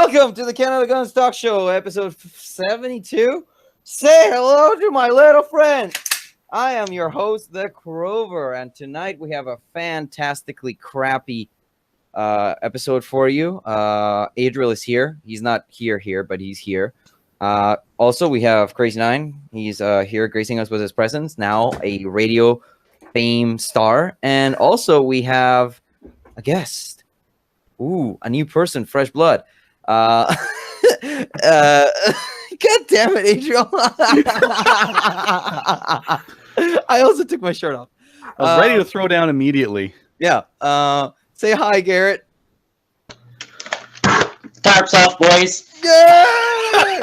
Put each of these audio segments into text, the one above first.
Welcome to the CanadaGuns Talk Show, episode 72. Say hello to my little friend. I am your host, The Crover, and tonight we have a fantastically crappy episode for you. Adriel is here. He's not here, but he's here. Also, we have Crazy Nine. He's here gracing us with his presence, now a radio fame star. And also, we have a guest. Ooh, a new person, fresh blood. God damn it, Adriel. I also took my shirt off. I was ready to throw down immediately. Yeah. Say hi, Garrett. Tarps off, boys. Yeah!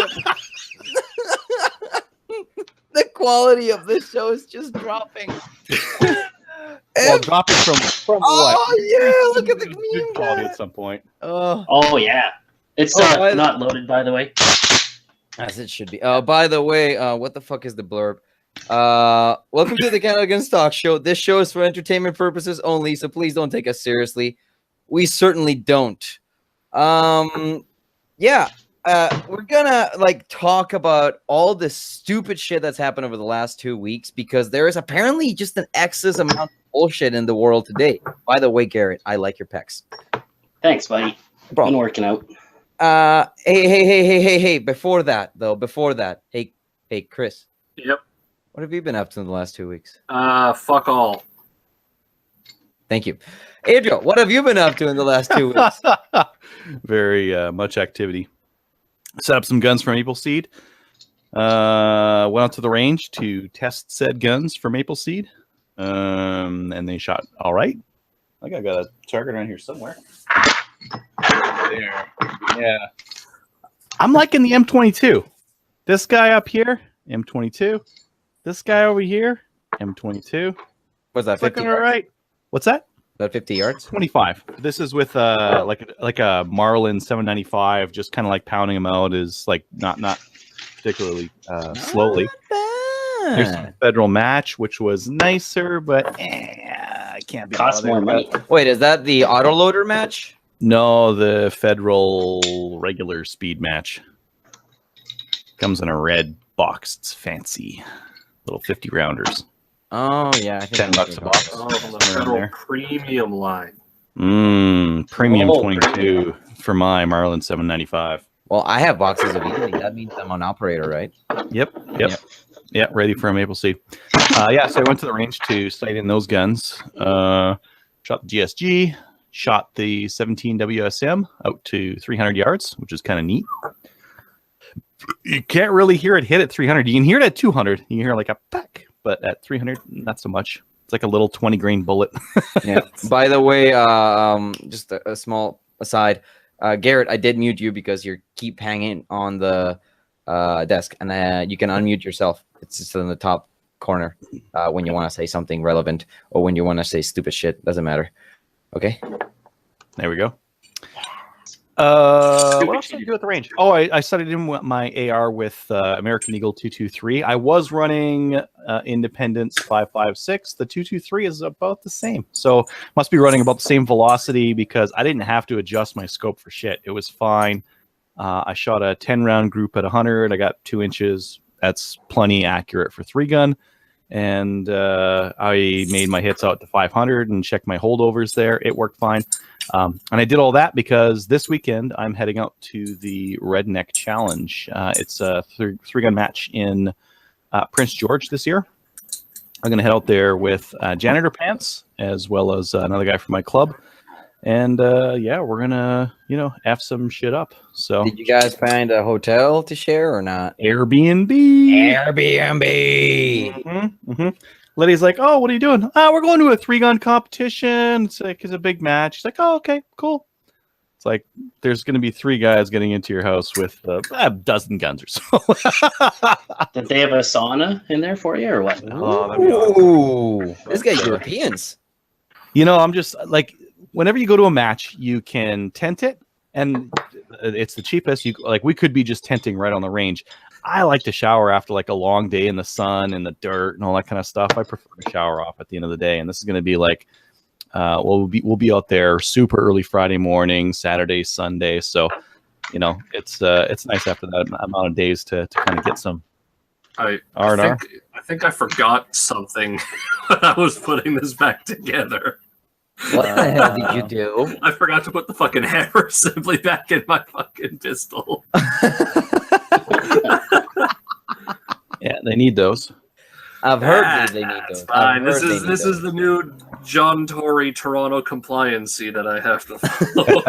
The quality of this show is just dropping. Well, dropping from what? Oh yeah, look at the meme quality at some point. Oh yeah, it's not loaded, by the way. As it should be. By the way, what the fuck is the blurb? Welcome to the CanadaGuns Talk Show. This show is for entertainment purposes only, so please don't take us seriously. We certainly don't. Yeah. We're gonna talk about all this stupid shit that's happened over the last 2 weeks because there is apparently just an excess amount of bullshit in the world today. By the way, Garrett, I like your pecs. Thanks, buddy. Been working out. Hey. Before that, hey, Chris. Yep. What have you been up to in the last 2 weeks? Fuck all. Thank you. Adriel, what have you been up to in the last 2 weeks? Very much activity. Set up some guns for Maple Seed. Went out to the range to test said guns for Maple Seed. And they shot all right. I think I got a target around here somewhere. There. Yeah. I'm liking the M22. This guy up here, M22. This guy over here, M22. Was that 50 all yards? right? What's that? About 50 yards? 25. This is with like a Marlin 795, just kind of like pounding them out is like not particularly slowly. There's some federal match, which was nicer, but I can't be cost more money. Wait, is that the autoloader match? No, the federal regular speed match. Comes in a red box. It's fancy. Little 50 rounders. Oh yeah, I think $10 a box. Oh, from the federal premium line. Premium 22 for my Marlin 795. Well, I have boxes of easy. That means I'm an operator, right? Yep. Ready for a Maple Seed. So I went to the range to sight in those guns. Shot the GSG, shot the 17 WSM out to 300 yards, which is kind of neat. You can't really hear it hit at 300. You can hear it at 200. You can hear like a peck, but at 300, not so much. It's like a little 20 grain bullet. Yeah. By the way, just a small aside, Garrett, I did mute you because you keep hanging on the desk, and you can unmute yourself. It's just in the top corner when you want to say something relevant or when you want to say stupid shit. Doesn't matter. Okay. There we go. What else did I do at the range? Oh, I studied in my AR with American Eagle 223. I was running Independence 5.56. The 223 is about the same. So must be running about the same velocity because I didn't have to adjust my scope for shit. It was fine. I shot a 10-round group at 100. I got 2 inches. That's plenty accurate for 3-gun. And I made my hits out to 500 and checked my holdovers there. It worked fine. And I did all that because this weekend I'm heading out to the Redneck Challenge. It's a 3-gun match in Prince George this year. I'm going to head out there with Janitor Pants as well as another guy from my club. And we're going to, F some shit up. So did you guys find a hotel to share or not? Airbnb. Mm-hmm. Liddy's like, oh, what are you doing? We're going to a 3-gun competition. It's a big match. She's like, oh, okay, cool. It's like there's going to be 3 guys getting into your house with a dozen guns or so. Did they have a sauna in there for you or what? Oh, that'd be awesome. This guy's Europeans. I'm just like, whenever you go to a match, you can tent it, and it's the cheapest. We could be just tenting right on the range. I like to shower after like a long day in the sun and the dirt and all that kind of stuff. I prefer to shower off at the end of the day. And this is going to be like, we'll be out there super early Friday morning, Saturday, Sunday. So it's nice after that amount of days to kind of get some I R&R. think I forgot something when I was putting this back together. What the hell did you do? I forgot to put the fucking hammer assembly back in my fucking pistol. Yeah, they need those. I've heard that they need That's those. fine. I've heard This they is need those. the new John Tory Toronto compliancy that I have to follow.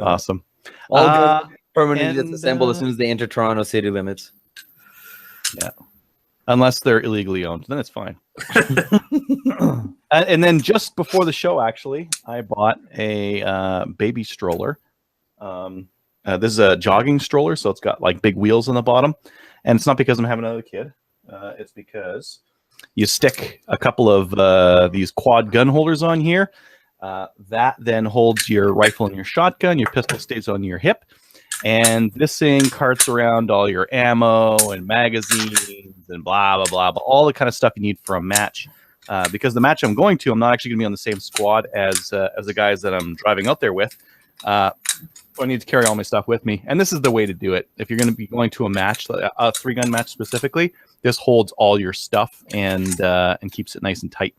Awesome. All guns permanently and, disassembled as soon as they enter Toronto city limits. Yeah. Unless they're illegally owned, then it's fine. And then just before the show, actually, I bought a baby stroller. This is a jogging stroller, so it's got like big wheels on the bottom. And it's not because I'm having another kid. It's because you stick a couple of these quad gun holders on here. That then holds your rifle and your shotgun. Your pistol stays on your hip. And this thing carts around all your ammo and magazines and blah, blah, blah, blah, all the kind of stuff you need for a match. Because the match I'm going to, I'm not actually going to be on the same squad as the guys that I'm driving out there with. So I need to carry all my stuff with me. And this is the way to do it. If you're going to be going to a match, a 3-gun match specifically, this holds all your stuff and keeps it nice and tight.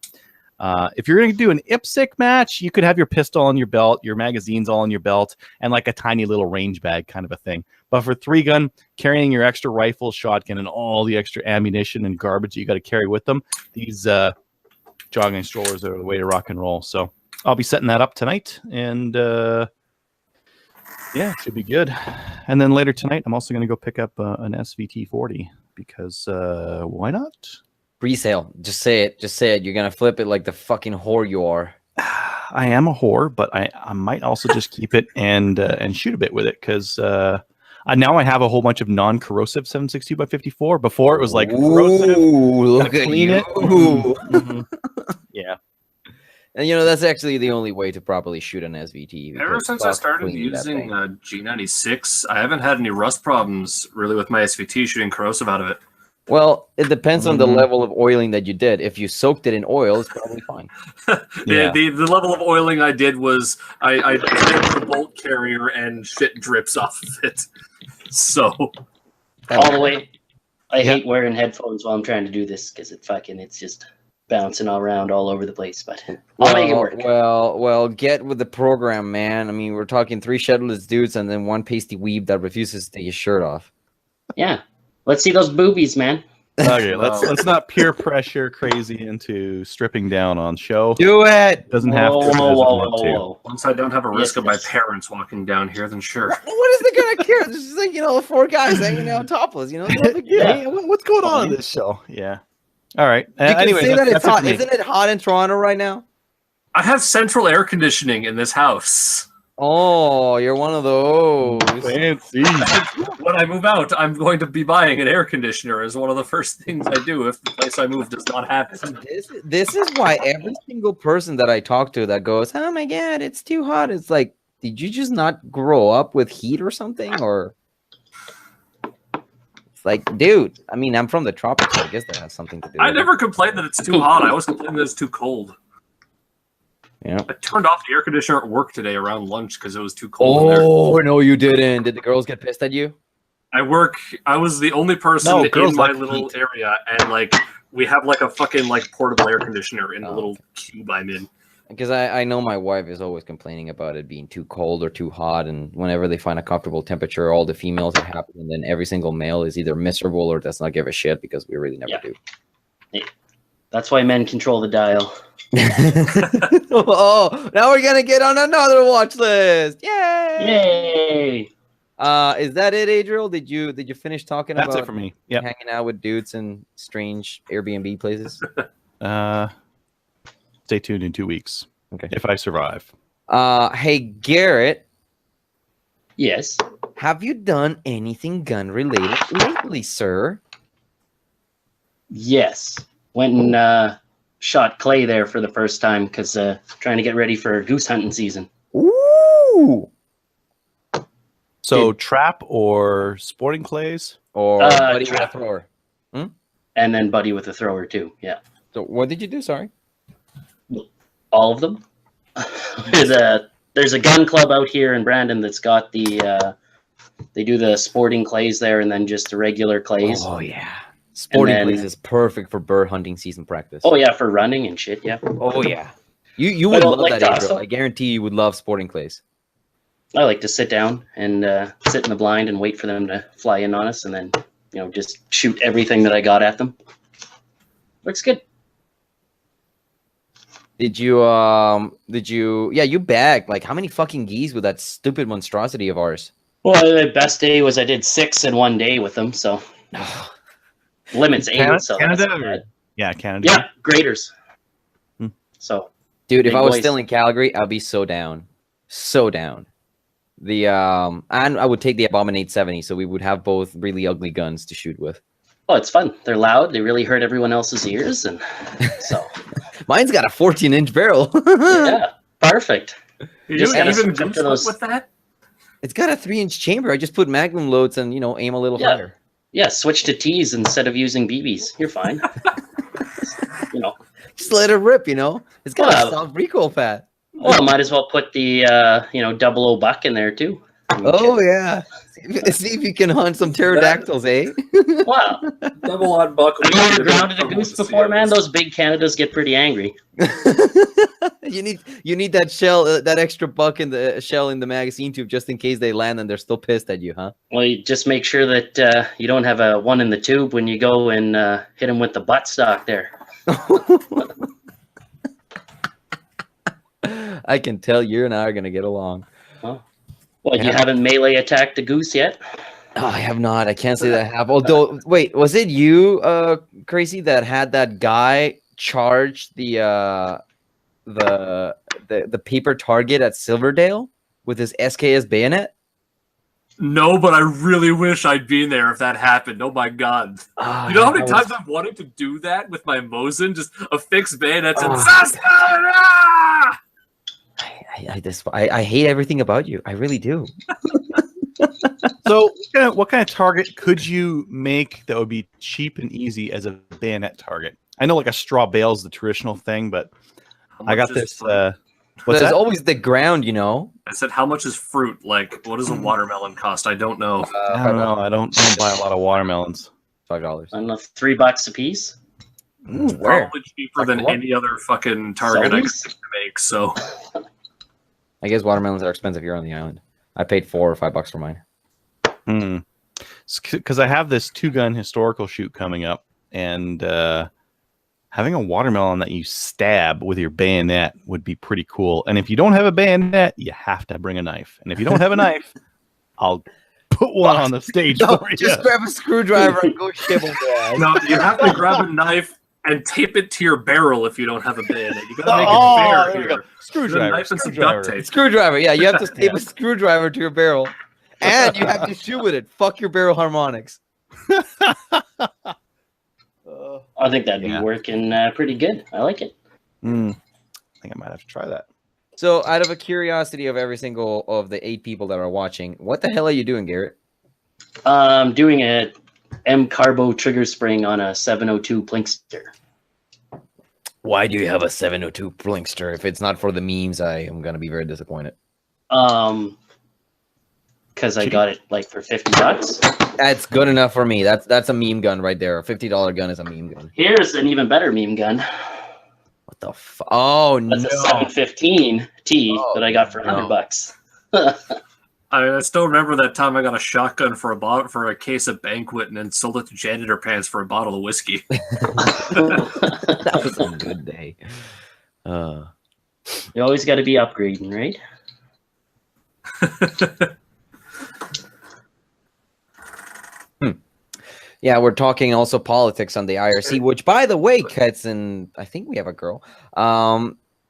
If you're going to do an IPSC match, you could have your pistol on your belt, your magazines all on your belt, and like a tiny little range bag kind of a thing. But for 3-gun, carrying your extra rifle, shotgun, and all the extra ammunition and garbage you got to carry with them, these jogging strollers are the way to rock and roll. So I'll be setting that up tonight, and yeah, it should be good. And then later tonight, I'm also going to go pick up an SVT 40 because why not? Resale. Just say it. Just say it. You're gonna flip it like the fucking whore you are. I am a whore, but I might also just keep it and shoot a bit with it because now I have a whole bunch of non-corrosive 7.62 by 54. Before it was like corrosive. Ooh, look Gotta at clean you. it. Mhm. Yeah. And that's actually the only way to properly shoot an SVT. Ever because since I fuck started cleaning that using thing. G96, I haven't had any rust problems really with my SVT shooting corrosive out of it. Well, it depends on the Mhm. level of oiling that you did. If you soaked it in oil, it's probably fine. Yeah. The level of oiling I did was I dipped the bolt carrier and shit drips off of it. So All the way. I Yeah. hate wearing headphones while I'm trying to do this because it's just bouncing all around all over the place. But I'll make it work. Well, get with the program, man. I mean, we're talking 3 shadowless dudes and then 1 pasty weeb that refuses to take his shirt off. Yeah. Let's see those boobies, man. Okay, let's not peer pressure crazy into stripping down on show. Do it. Doesn't have to. Doesn't want to. once I don't have a risk Yes, of my yes. parents walking down here, then sure. What is it gonna care? This is like 4 guys hanging out topless. It's no big deal. Hey, what's going on in this show? Yeah. All right. You can Anyway, say that it's hot. it for me. Isn't it hot in Toronto right now? I have central air conditioning in this house. Oh, you're one of those. Fancy. When I move out, I'm going to be buying an air conditioner as one of the first things I do if the place I move does not have it. This is why every single person that I talk to that goes, "Oh my god, it's too hot." It's like, did you just not grow up with heat or something? Or it's like, dude, I mean, I'm from the tropics, so I guess that has something to do with I it. never complained that it's too hot. I always complained that it's too cold. Yeah. I turned off the air conditioner at work today around lunch because it was too cold in there. Oh no, you didn't. Did the girls get pissed at you? I was the only person No, in girls my like little heat. area, and like we have like a fucking like portable air conditioner in the Oh, little cube I'm in. Because I know my wife is always complaining about it being too cold or too hot, and whenever they find a comfortable temperature, all the females are happy, and then every single male is either miserable or does not give a shit because we really never Yeah. do. That's why men control the dial. Oh, now we're gonna get on another watch list. Yay! Yay! Is that it, Adriel? Did you finish talking That's about it for me. Yep. hanging out with dudes in strange Airbnb places? Stay tuned in 2 weeks. Okay. If I survive. Hey Garrett, Yes. have you done anything gun related lately, sir? Yes. Went and shot clay there for the first time because trying to get ready for goose hunting season. Ooh. So trap or sporting clays? Or buddy with a trap. thrower. And then buddy with a thrower too. Yeah. So what did you do? Sorry. All of them. There's there's a gun club out here in Brandon that's got the they do the sporting clays there and then just the regular clays. Oh yeah, sporting then- clays is perfect for bird hunting season practice. Oh yeah, for running and shit. Yeah. Oh yeah, you I would don't love like that, to April. also- I guarantee you would love sporting clays. I like to sit down and sit in the blind and wait for them to fly in on us, and then just shoot everything that I got at them. Looks good. Did you yeah, you bagged like how many fucking geese with that stupid monstrosity of ours? Well, the best day was I did 6 in one day with them, so limits 8. So that's not bad. Yeah, Canada. Yeah, graders. Hmm. So Dude, if Big I was boys. still in Calgary, I'd be so down. So down. The and I would take the Abominate 70, so we would have both really ugly guns to shoot with. oh, it's fun. They're loud. They really hurt everyone else's ears, and so Mine's got a 14-inch barrel. yeah, perfect. You Just gotta even switch up goose to those- hunt with that? It's got a 3-inch chamber. I just put magnum loads and aim a little Yeah. higher. Yeah, switch to T's instead of using BBs. You're fine. Just let it rip, It's got Well, a soft recoil pad. Well, might as well put the 00 buck in there too. Oh yeah. See if you can hunt some pterodactyls, eh? Wow. Double on buck. Have you ever grounded a goose before, man? Those big Canadas get pretty angry. you need that shell, that extra buck in the shell in the magazine tube just in case they land and they're still pissed at you, huh? Well, you just make sure that you don't have a one in the tube when you go and hit them with the buttstock there. I can tell you and I are gonna get along. Well, you haven't melee attacked a goose yet? Oh, I have not. I can't say that I have. Although, wait, was it you, Crazy, that had that guy charge the paper target at Silverdale with his SKS bayonet? No, but I really wish I'd been there if that happened. Oh my god. You know how many times I've wanted to do that with my Mosin? Just a fixed bayonet and Saskia! I hate everything about you. I really do. So, what kind of target could you make that would be cheap and easy as a bayonet target? I know like a straw bale is the traditional thing, but I got this. What's There's that? always the ground, I said, how much is fruit? Like, what does a watermelon cost? I don't know. I don't know. I don't buy a lot of watermelons. $5. I don't know, $3 a piece. Ooh, where? Probably cheaper Like than what? any other fucking target I could Selbies? think to make. So I guess watermelons are expensive here on the island. I paid $4 or $5 for mine. Because I have this 2-gun historical shoot coming up, and having a watermelon that you stab with your bayonet would be pretty cool. And if you don't have a bayonet, you have to bring a knife. And if you don't have a knife, I'll put one on the stage No, for you. just grab a screwdriver and go shibble that. no, you have to grab a knife and tape it to your barrel if you don't have a bayonet. You gotta make Oh, it there fair we here. go. With a Screwdriver. knife and some Screwdriver. duct tape. Screwdriver, yeah, you have to tape Yeah. a screwdriver to your barrel, and you have to shoot with it. Fuck your barrel harmonics. I think that'd be Yeah. working pretty good. I like it. I think I might have to try that. So, out of a curiosity of every single of the 8 people that are watching, what the hell are you doing, Garrett? Doing a M Carbo trigger spring on a 702 Plinkster. Why do you have a 702 Blinkster? If it's not for the memes, I am gonna be very disappointed. Because I got it like for $50. That's good enough for me. That's a meme gun right there. A $50 gun is a meme gun. Here's an even better meme gun. What the fuck? Oh That's no! a 715 T Oh, that I got for no. $100. I still remember that time I got a shotgun for a case of Banquet and then sold it to janitor pants for a bottle of whiskey. That was a good day. You always got to be upgrading, right? Yeah, we're talking also politics on the IRC, which, by the way, Cuts, and I think we have a girl.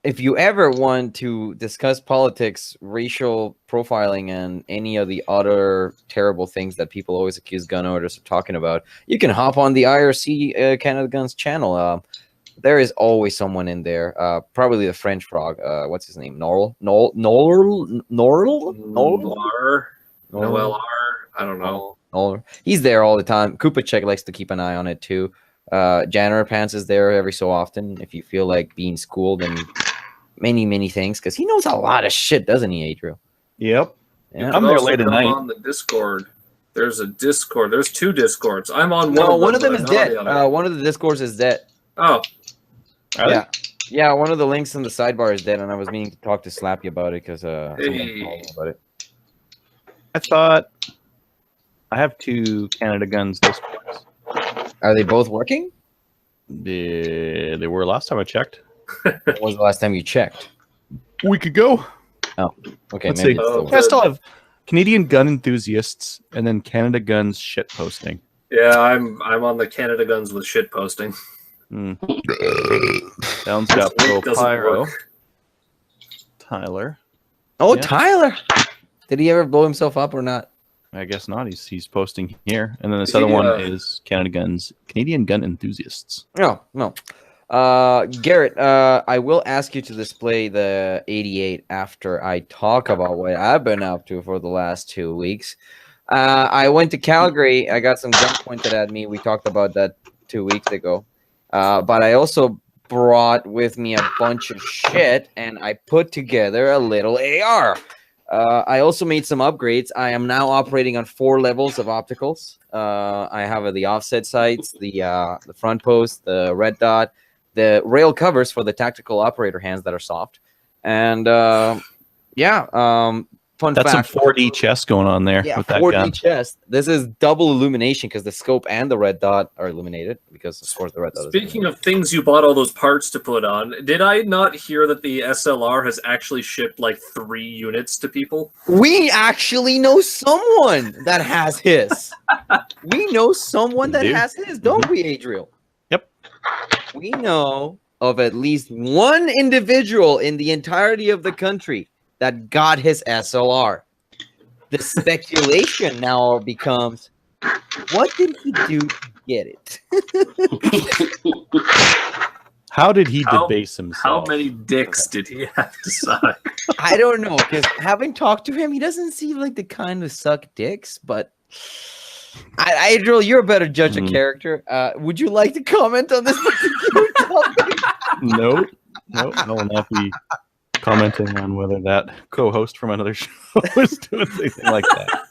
If you ever want to discuss politics, racial profiling, and any of the other terrible things that people always accuse gun owners of talking about, you can hop on the IRC CanadaGuns channel. There is always someone in there. Probably the French frog. What's his name? Noel. Noel R. I don't know. He's there all the time. Kupacek likes to keep an eye on it too. Janitor Pants is there every so often. If you feel like being schooled and many things because he knows a lot of shit, doesn't he, Adriel? Yep. Yeah. I'm there Also late at come night. on the Discord. There's a Discord. There's 2 Discords. I'm on No, one one of them but is I'm not on dead. the other. One of the Discords is dead. Oh, Are Yeah. Yeah, one of the links in the sidebar is dead, and I was meaning to talk to Slappy about it because Hey. someone told me about it. I thought I have 2 Canada Guns Discords. Are they both working? They were last time I checked. When was the last time you checked? A week ago. Okay, Let's maybe see. it's still Oh. I still have Canadian Gun Enthusiasts and then Canada Guns shit posting. yeah, I'm on the Canada Guns with shit posting. Down's got This Pro link doesn't Pyro. work. Tyler. Oh, Yeah. Tyler! Did he ever blow himself up or not? I guess not. He's posting here. And then this other one is Canadian Gun Enthusiasts. No. Garrett, I will ask you to display the 88 after I talk about what I've been up to for the last 2 weeks. I went to Calgary. I got some gun pointed at me. We talked about that 2 weeks ago. But I also brought with me a bunch of shit, and I put together a little AR. I also made some upgrades. I am now operating on 4 levels of opticals. I have the offset sights, the front post, the red dot, the rail covers for the tactical operator hands that are soft, and fun That's fact. some 4D chess going on there Yeah, with that 4D gun. chest. This is double illumination because the scope and the red dot are illuminated because, of course, the red dot is Speaking of things you bought all those parts to put on, did I not hear that the SLR has actually shipped like 3 units to people? We actually know someone that has his. We know someone that We do. has his, don't we, Adriel? Yep. We know of at least one individual in the entirety of the country that got his SLR. The speculation now becomes, what did he do to get it? How did he How- debase How himself? many dicks did he have to suck? I don't know, because having talked to him, he doesn't seem like the kind to suck dicks, but Adriel, you're a better judge of character. Would you like to comment on this particular topic? No, I will not be commenting on whether that co-host from another show is doing anything like that.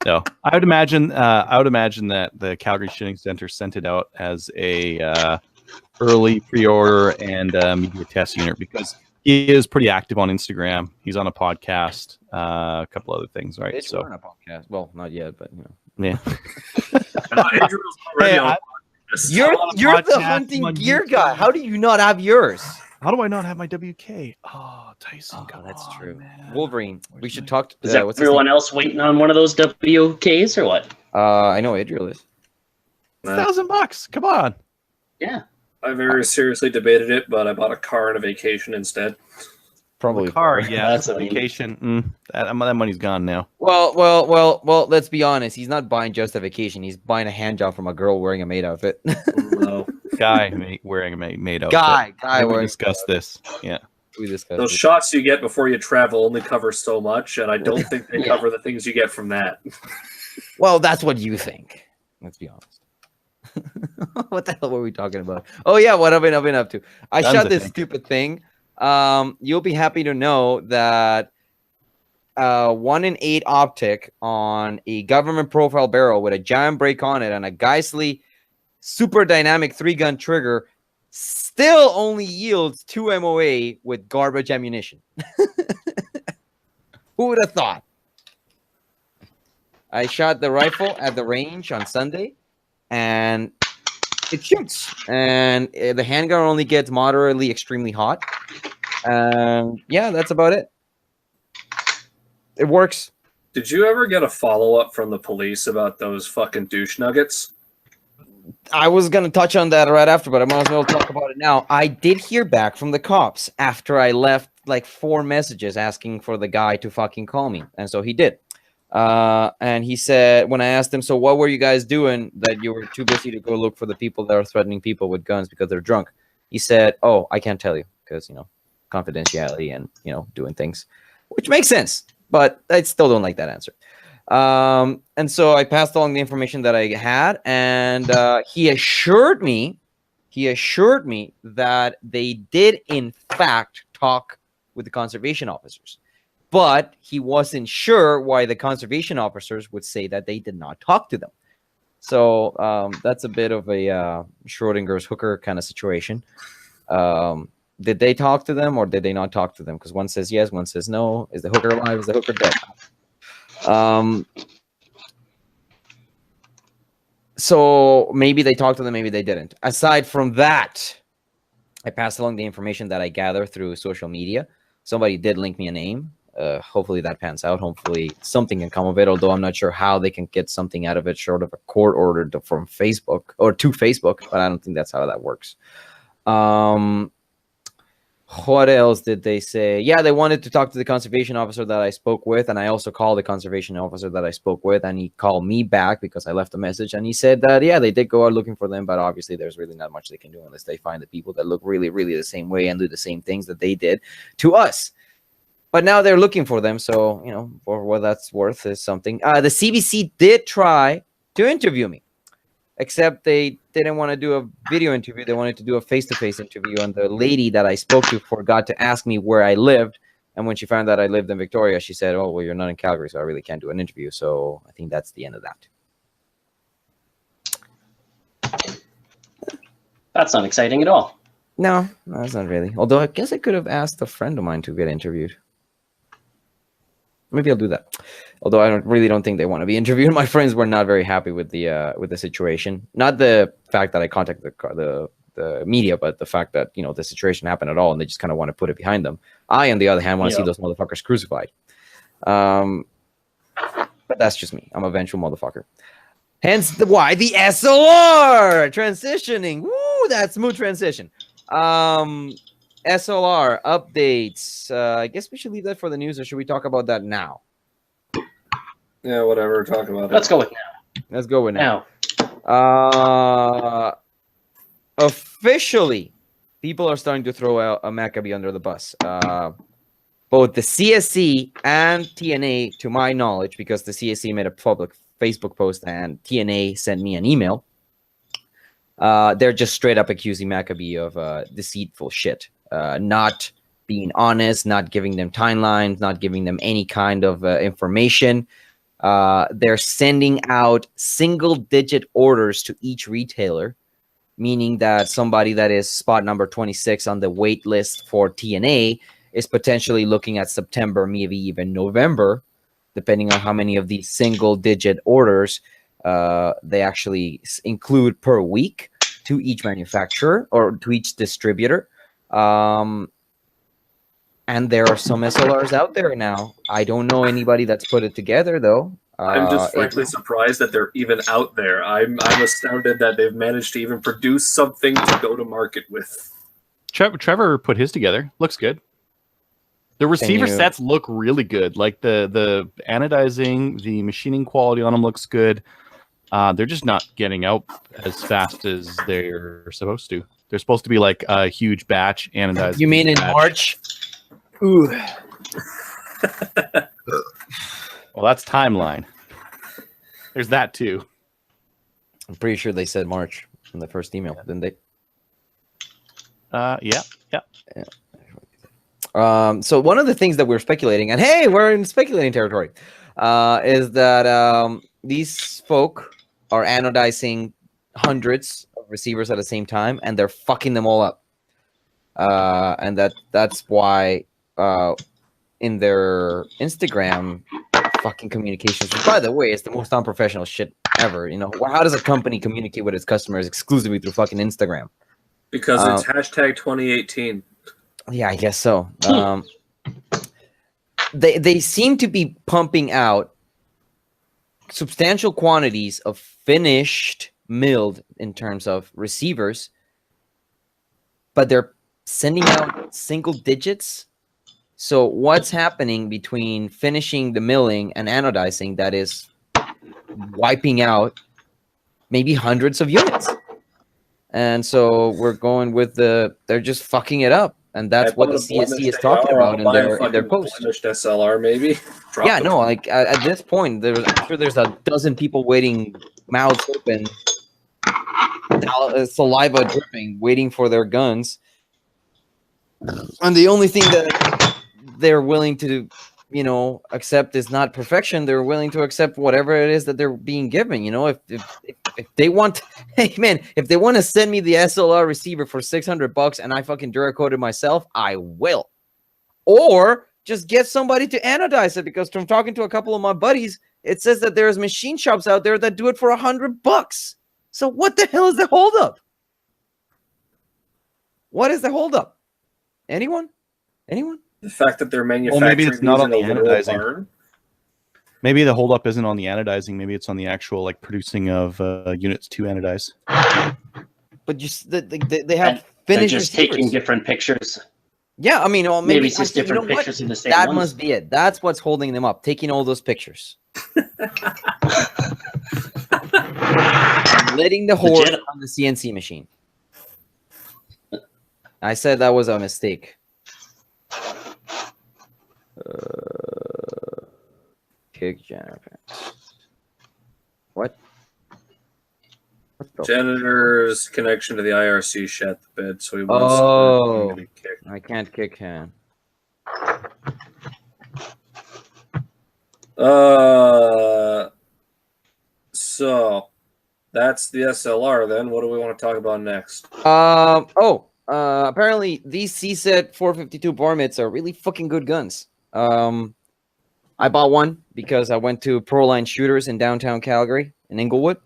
No, I would imagine that the Calgary Shooting Center sent it out as a early pre-order and media test unit because he is pretty active on Instagram. He's on a podcast, a couple other things, right? Bitch, So we're on a podcast. Well, not yet, but yeah, Andrew's already Hey, on I- podcast. you're on a the podcast, hunting on gear YouTube. guy. How do you not have yours? how do I not have my WK? Oh, Tyson, Oh, come that's on, true. man. Wolverine. We Where's should my- talk. Is What's his everyone name? else waiting on one of those WKs or what? I know Adriel is. $1,000. Come on. Yeah. I very seriously debated it, but I bought a car and a vacation instead. Probably The car, yeah, That's that's a a- vacation. That money's gone now. Well. Let's be honest. He's not buying just a vacation. He's buying a hand job from a girl wearing a maid outfit. No. Guy wearing a maid outfit. guy We wearing. discussed this. Yeah. We discussed Those it. shots you get before you travel only cover so much, and I don't think they Yeah. cover the things you get from that. Well, that's what you think. Let's be honest. What the hell were we talking about? Oh yeah, what have I been up to? I Guns, shot I this think. stupid thing. You'll be happy to know that 1 in 8 optic on a government profile barrel with a giant break on it and a Geissele super dynamic 3-gun trigger still only yields 2 MOA with garbage ammunition. Who would have thought? I shot the rifle at the range on Sunday, and it shoots. And the handgun only gets moderately extremely hot. And yeah, that's about it. It works. Did you ever get a follow-up from the police about those fucking douche nuggets? I was going to touch on that right after, but I might as well talk about it now. I did hear back from the cops after I left like 4 messages asking for the guy to fucking call me. And so he did. And he said, when I asked him, so what were you guys doing that you were too busy to go look for the people that are threatening people with guns because they're drunk? He said, oh, I can't tell you because, confidentiality and, doing things, which makes sense. But I still don't like that answer. And so I passed along the information that I had, and he assured me that they did in fact talk with the conservation officers. But he wasn't sure why the conservation officers would say that they did not talk to them. So that's a bit of a Schrodinger's hooker kind of situation. Did they talk to them or did they not talk to them? Because one says yes, one says no. Is the hooker alive? Is the hooker dead? So maybe they talked to them, maybe they didn't. Aside from that, I passed along the information that I gather through social media. Somebody did link me a name. Hopefully that pans out. Hopefully something can come of it, although I'm not sure how they can get something out of it short of a court order from Facebook or to Facebook, but I don't think that's how that works. What else did they say? Yeah, they wanted to talk to the conservation officer that I spoke with, and I also called the conservation officer that I spoke with, and he called me back because I left a message, and he said that, yeah, they did go out looking for them, but obviously there's really not much they can do unless they find the people that look really, really the same way and do the same things that they did to us. But now they're looking for them, so, you know, for what that's worth is something. The CBC did try to interview me, except they didn't want to do a video interview. They wanted to do a face-to-face interview, and the lady that I spoke to forgot to ask me where I lived. And when she found out I lived in Victoria, she said, oh, well, you're not in Calgary, so I really can't do an interview. So I think that's the end of that. That's not exciting at all. No, that's not really. Although I guess I could have asked a friend of mine to get interviewed. Maybe I'll do that. Although I really don't think they want to be interviewed. My friends were not very happy with the situation. Not the fact that I contacted the media, but the fact that, you know, the situation happened at all, and they just kind of want to put it behind them. I, on the other hand, want to see those motherfuckers crucified. But that's just me. I'm a vengeful motherfucker. Hence why the SLR transitioning. Woo, that smooth transition. SLR updates. I guess we should leave that for the news, or should we talk about that now? Yeah, whatever. Talk about it. Let's go with now. Let's go with now. Officially, people are starting to throw out a Maccabee under the bus. Both the CSC and TNA, to my knowledge, because the CSC made a public Facebook post and TNA sent me an email. They're just straight up accusing Maccabee of deceitful shit. Not being honest, not giving them timelines, not giving them any kind of information. They're sending out single-digit orders to each retailer, meaning that somebody that is spot number 26 on the wait list for TNA is potentially looking at September, maybe even November, depending on how many of these single-digit orders they actually include per week to each manufacturer or to each distributor. And there are some SLRs out there now. I don't know anybody that's put it together, though. I'm just frankly surprised that they're even out there. I'm astounded that they've managed to even produce something to go to market with. Trevor put his together. Looks good. The receiver sets look really good. Like the anodizing, the machining quality on them looks good. They're just not getting out as fast as they're supposed to. They're supposed to be like a huge batch anodized. You mean in March? Ooh. Well, that's timeline. There's that too. I'm pretty sure they said March in the first email, didn't they? Yeah. So one of the things that we're speculating, and hey, we're in speculating territory, is that these folk are anodizing hundreds of receivers at the same time, and they're fucking them all up. And that's why in their Instagram fucking communications, which, by the way, is the most unprofessional shit ever. You know, how does a company communicate with its customers exclusively through fucking Instagram? Because it's hashtag 2018. Yeah, I guess so. They seem to be pumping out substantial quantities of finished milled in terms of receivers, but they're sending out single digits. So what's happening between finishing the milling and anodizing that is wiping out maybe hundreds of units? And so we're going with they're just fucking it up. And that's what the CSC is talking about in their post. SLR, maybe. Yeah, no, like at this point, I'm sure there's a dozen people waiting, mouths open, saliva dripping, waiting for their guns. And the only thing that they're willing to, accept is not perfection. They're willing to accept whatever it is that they're being given. If they want, hey man, if they want to send me the SLR receiver for $600 and I fucking Duracoat it myself, I will. Or just get somebody to anodize it, because from talking to a couple of my buddies, it says that there's machine shops out there that do it for $100. So what the hell is the holdup? What is the holdup? Anyone? The fact that they're manufacturing maybe it's not these on in the a literal anodizing. barn. Maybe the holdup isn't on the anodizing. Maybe it's on the actual producing of units to anodize. But they have They're finished just receivers. taking different pictures. Yeah, I mean, well, Maybe it's just actually, different you know what? pictures of the same That ones. must be it. That's what's holding them up, taking all those pictures. Letting the horse Legit. on the CNC machine. I said that was a mistake. Kick Jennifer. What? What the? Janitor's connection to the IRC shat the bed, so he wants Oh. him to be kicked. I can't kick him. So that's the SLR. Then what do we want to talk about next? Apparently these CSET 452 bar mitts are really fucking good guns. I bought one because I went to Proline Shooters in downtown Calgary in Inglewood,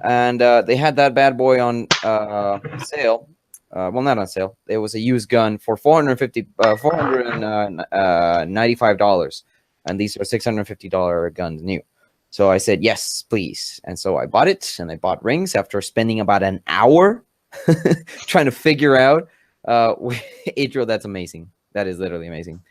and they had that bad boy on sale. Well, not on sale. It was a used gun for $495, and these are $650 guns new. So I said yes, please, and so I bought it, and I bought rings after spending about an hour trying to figure out. Adriel, that's amazing. That is literally amazing.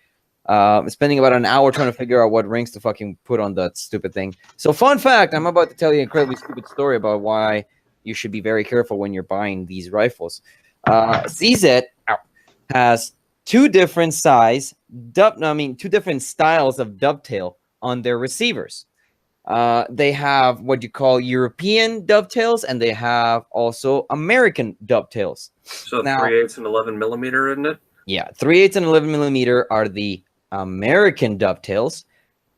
Spending about an hour trying to figure out what rings to fucking put on that stupid thing. So, fun fact, I'm about to tell you an incredibly stupid story about why you should be very careful when you're buying these rifles. CZ has two different styles of dovetail on their receivers. They have what you call European dovetails, and they have also American dovetails. So Now- 3/8 and 11 millimeter, isn't it? Yeah, 3/8 and 11 millimeter are the American dovetails.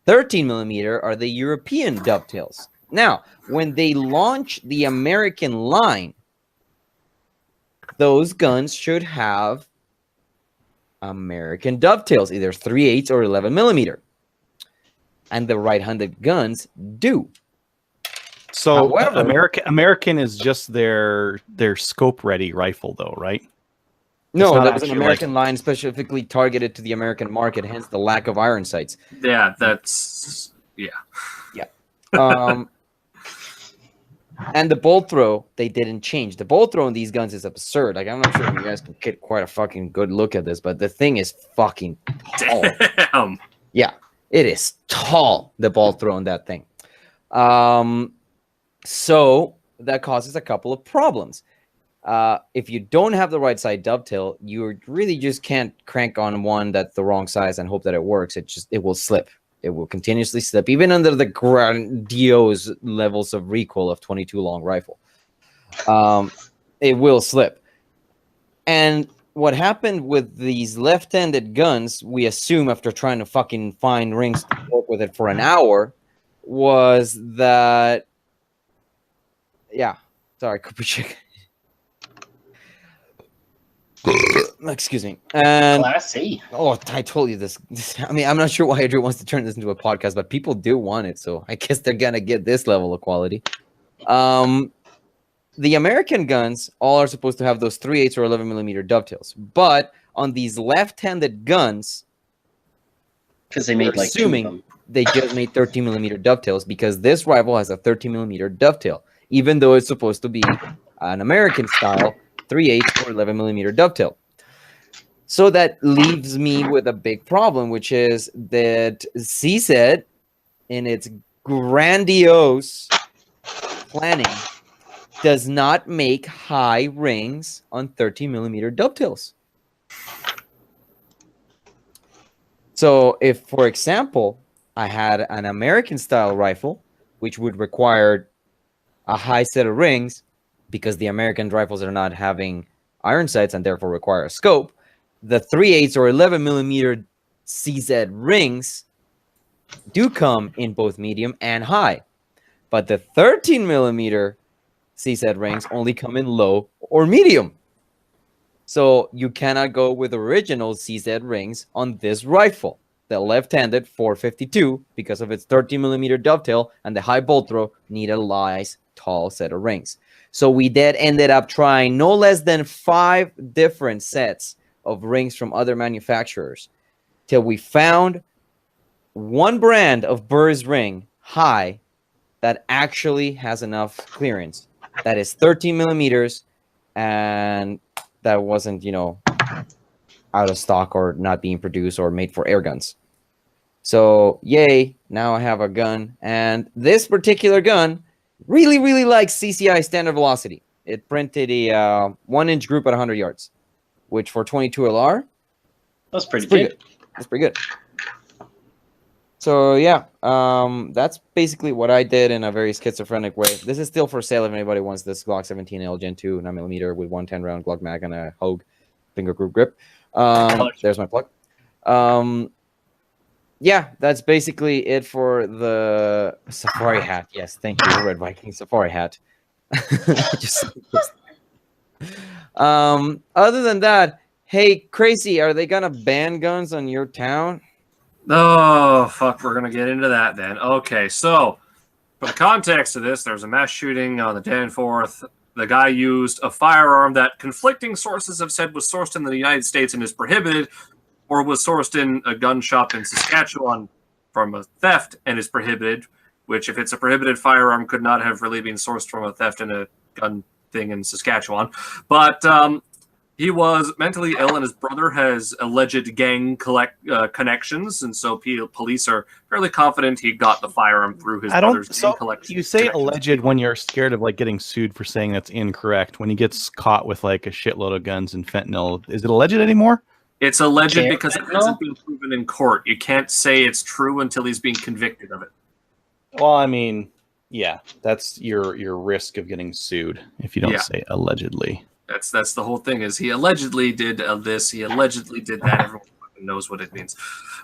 13 millimeter are the European dovetails. Now, when they launch the American line, those guns should have American dovetails, either 3/8 or 11 millimeter. And the right-handed guns do. So However- American is just their scope ready rifle, though, right? No, not that was an actually American line specifically targeted to the American market, hence the lack of iron sights. Yeah, that's And the bolt throw, they didn't change. The bolt throw in these guns is absurd. Like, I'm not sure if you guys can get quite a fucking good look at this, but the thing is fucking tall. damn. Yeah, it is tall, the bolt throw in that thing. So that causes a couple of problems. If you don't have the right side dovetail, you really just can't crank on one that's the wrong size and hope that it works. It will slip. It will continuously slip, even under the grandiose levels of recoil of 22 long rifle. It will slip. And what happened with these left-handed guns, we assume after trying to fucking find rings to work with it for an hour, was that, yeah, sorry, Cooper Chick. Excuse me. And Class C. oh, I told you this. I mean, I'm not sure why Andrew wants to turn this into a podcast, but people do want it, so I guess they're gonna get this level of quality. The American guns all are supposed to have those 3/8 or 11 millimeter dovetails, but on these left-handed guns, Because they made like two of assuming them. they just made 13 millimeter dovetails because this rifle has a 13 millimeter dovetail, even though it's supposed to be an American style 3/8 or 11 millimeter dovetail. So that leaves me with a big problem, which is that CSET, in its grandiose planning, does not make high rings on 13 millimeter dovetails. So if, for example, I had an American style rifle, which would require a high set of rings because the American rifles are not having iron sights and therefore require a scope, the 3/8 or 11 millimeter CZ rings do come in both medium and high, but the 13 millimeter CZ rings only come in low or medium. So you cannot go with original CZ rings on this rifle, the left-handed 452, because of its 13 millimeter dovetail, and the high bolt throw need a nice tall set of rings. So we ended up trying no less than 5 different sets of rings from other manufacturers till we found one brand of Burr's ring high that actually has enough clearance. That is 13 millimeters, and that wasn't, out of stock or not being produced or made for air guns. So yay, now I have a gun, and this particular gun really, really likes CCI standard velocity. It printed a 1-inch group at 100 yards, which for 22 LR, That's pretty good. that's pretty good. So yeah, that's basically what I did in a very schizophrenic way. This is still for sale if anybody wants this Glock 17L Gen 2 9mm with 110 round Glock mag and a Hogue finger group grip. There's my plug. Yeah, that's basically it for the safari hat. Yes, thank you, Red Viking safari hat. Other than that, hey, Crazy, are they gonna ban guns on your town? Oh, fuck, we're going to get into that then. Okay, so for the context of this, there's a mass shooting on the Dan 4th. The guy used a firearm that conflicting sources have said was sourced in the United States and is prohibited, or was sourced in a gun shop in Saskatchewan from a theft and is prohibited, which if it's a prohibited firearm could not have really been sourced from a theft and a gun thing in Saskatchewan. But he was mentally ill, and his brother has alleged gang connections, and so police are fairly confident he got the firearm through his brother's gang collection. You say alleged when you're scared of getting sued for saying that's incorrect. When he gets caught with a shitload of guns and fentanyl, is it alleged anymore? It's alleged because it hasn't been proven in court. You can't say it's true until he's being convicted of it. Well, I mean, yeah, that's your risk of getting sued if you don't say allegedly. That's the whole thing. Is he allegedly did this? He allegedly did that. Everyone knows what it means.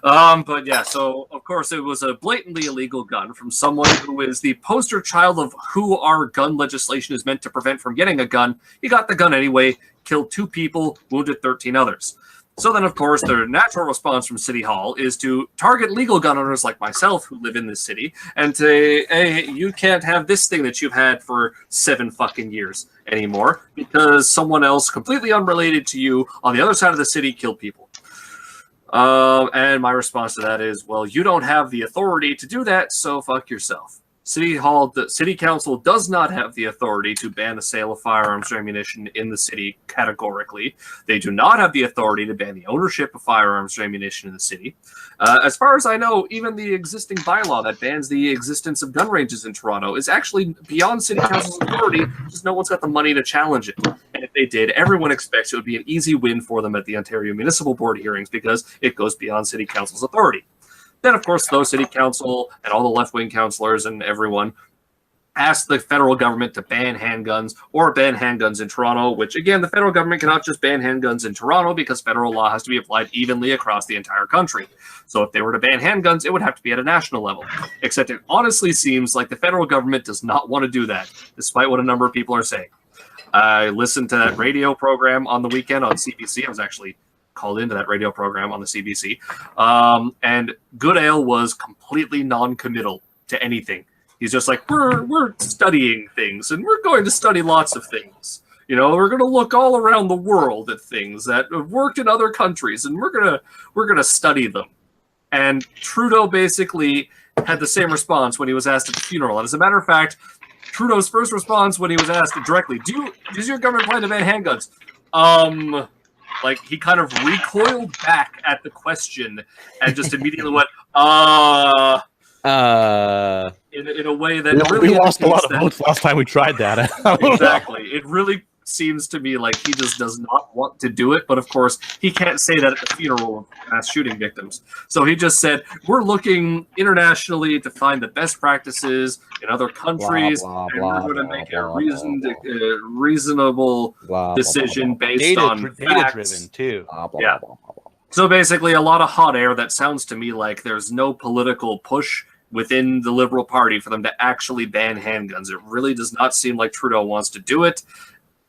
But yeah, so of course it was a blatantly illegal gun from someone who is the poster child of who our gun legislation is meant to prevent from getting a gun. He got the gun anyway, killed 2 people, wounded 13 others. So then, of course, the natural response from City Hall is to target legal gun owners like myself who live in this city and say, hey, you can't have this thing that you've had for 7 fucking years anymore because someone else completely unrelated to you on the other side of the city killed people. And my response to that is, well, you don't have the authority to do that, so fuck yourself. The city council does not have the authority to ban the sale of firearms or ammunition in the city categorically. They do not have the authority to ban the ownership of firearms or ammunition in the city. As far as I know, even the existing bylaw that bans the existence of gun ranges in Toronto is actually beyond city council's authority, just no one's got the money to challenge it. And if they did, everyone expects it would be an easy win for them at the Ontario Municipal Board hearings because it goes beyond city council's authority. Then, of course, those city council and all the left-wing councillors and everyone asked the federal government to ban handguns or ban handguns in Toronto, which, again, the federal government cannot just ban handguns in Toronto because federal law has to be applied evenly across the entire country. So if they were to ban handguns, it would have to be at a national level. Except it honestly seems like the federal government does not want to do that, despite what a number of people are saying. I listened to that radio program on the weekend on CBC. I was actually called into that radio program on the CBC. And Goodale was completely non-committal to anything. He's just like, we're studying things, and we're going to study lots of things. We're going to look all around the world at things that have worked in other countries, and we're gonna study them. And Trudeau basically had the same response when he was asked at the funeral. And as a matter of fact, Trudeau's first response when he was asked directly, does your government plan to ban handguns? He kind of recoiled back at the question and just immediately went, in a way that really we lost a lot of votes last time we tried that. Exactly. It really seems to me like he just does not want to do it. But of course, he can't say that at the funeral of mass shooting victims. So he just said, we're looking internationally to find the best practices in other countries, and we're going to make a reasonable decision based on data facts. driven too. Yeah. So basically, a lot of hot air that sounds to me like there's no political push within the Liberal Party for them to actually ban handguns. It really does not seem like Trudeau wants to do it.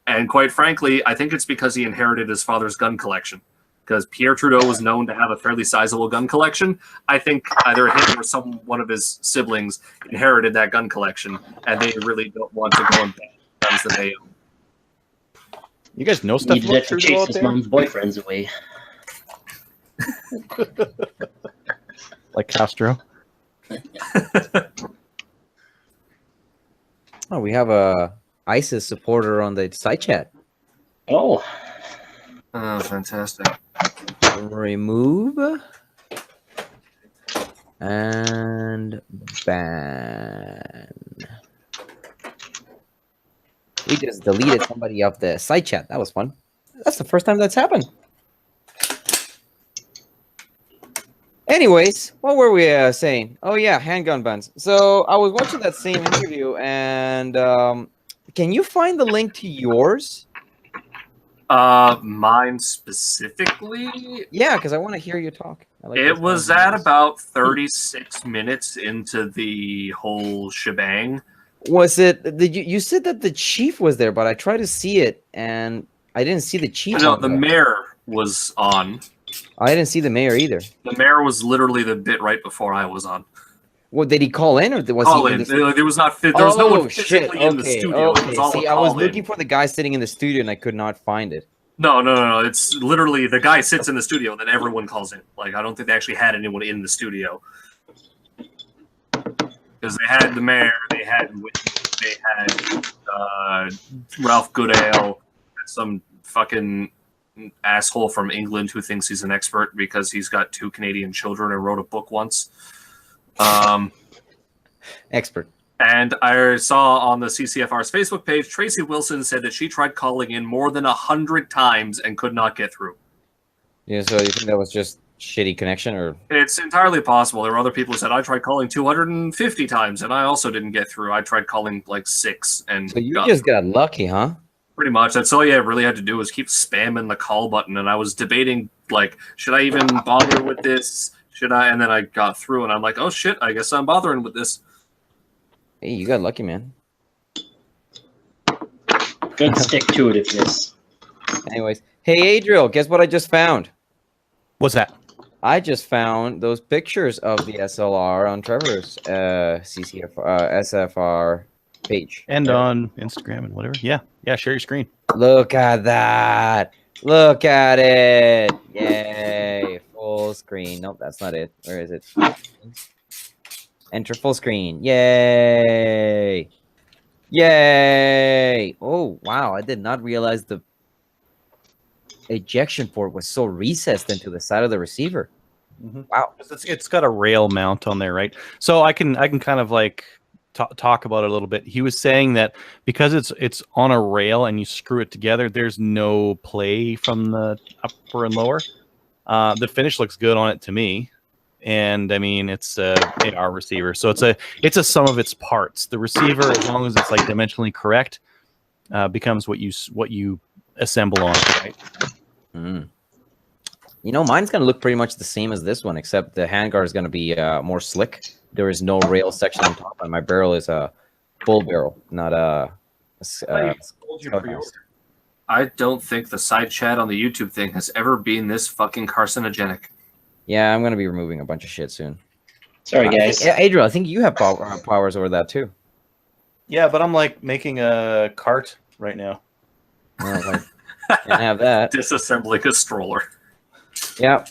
And quite frankly, I think it's because he inherited his father's gun collection. Because Pierre Trudeau was known to have a fairly sizable gun collection. I think either him or one of his siblings inherited that gun collection, and they really don't want to go and ban guns that they own. You guys know stuff Needed about it to Trudeau chase out his there? mom's boyfriends away. Like Castro? Oh, we have a ISIS supporter on the side chat. Oh, Oh, fantastic. Remove and ban. We just deleted somebody off the side chat. That was fun. That's the first time that's happened. Anyways, what were we saying? Oh yeah, handgun bans. So I was watching that same interview, and can you find the link to yours? Mine specifically, Yeah, because I want to hear you talk. I like it those was kinds of at videos. about 36 minutes into the whole shebang. Was it? Did you said that the chief was there, but I tried to see it and I didn't see the chief. No, on the there. mayor was on. I didn't see the mayor either. The mayor was literally the bit right before I was on. What did he call in, or was Call he in. in the... There was not. There was no Oh, one shit. physically in the Okay, studio. It okay. was all See, a I was call-in. looking for the guy sitting in the studio and I could not find it. No. It's literally the guy sits in the studio, then everyone calls in. Like, I don't think they actually had anyone in the studio. Because they had the mayor, they had Whitney, they had Ralph Goodale, some fucking asshole from England who thinks he's an expert because he's got 2 Canadian children and wrote a book once. Expert. And I saw on the CCFR's Facebook page, Tracy Wilson said that she tried calling in more than 100 times and could not get through. Yeah, so you think that was just shitty connection, or... It's entirely possible. There were other people who said, I tried calling 250 times and I also didn't get through. I tried calling like 6 and So you just got lucky, huh? pretty much. That's all you really had to do was keep spamming the call button. And I was debating, like, should I even bother with this? Should I? And then I got through and I'm like, oh shit, I guess I'm bothering with this. Hey, you got lucky, man. good stick-to-itiveness. Anyways, hey, Adriel, guess what I just found? What's that? I just found those pictures of the SLR on Trevor's SFR page. And on Instagram and whatever. Yeah. Share your screen. Look at that. Look at it. Yay. Full screen. Nope, that's not it. Where is it? Enter full screen. Yay. Yay. Oh, wow. I did not realize the ejection port was so recessed into the side of the receiver. Mhm. Wow. It's got a rail mount on there, right? So I can kind of like talk about it a little bit. He was saying that because it's on a rail and you screw it together, there's no play from the upper and lower. The finish looks good on it to me, and I mean it's a AR receiver, so it's a sum of its parts. The receiver, as long as it's like dimensionally correct, becomes what you assemble on it, right? Mm. You know, mine's going to look pretty much the same as this one, except the handguard is going to be more slick. There is no rail section on top, and my barrel is a full barrel, not a... I don't think the side chat on the YouTube thing has ever been this fucking carcinogenic. Yeah, I'm going to be removing a bunch of shit soon. Sorry, guys. Adriel, I think you have powers over that, too. Yeah, but I'm like making a cart right now. Can't have that. Disassembling a stroller. Yeah.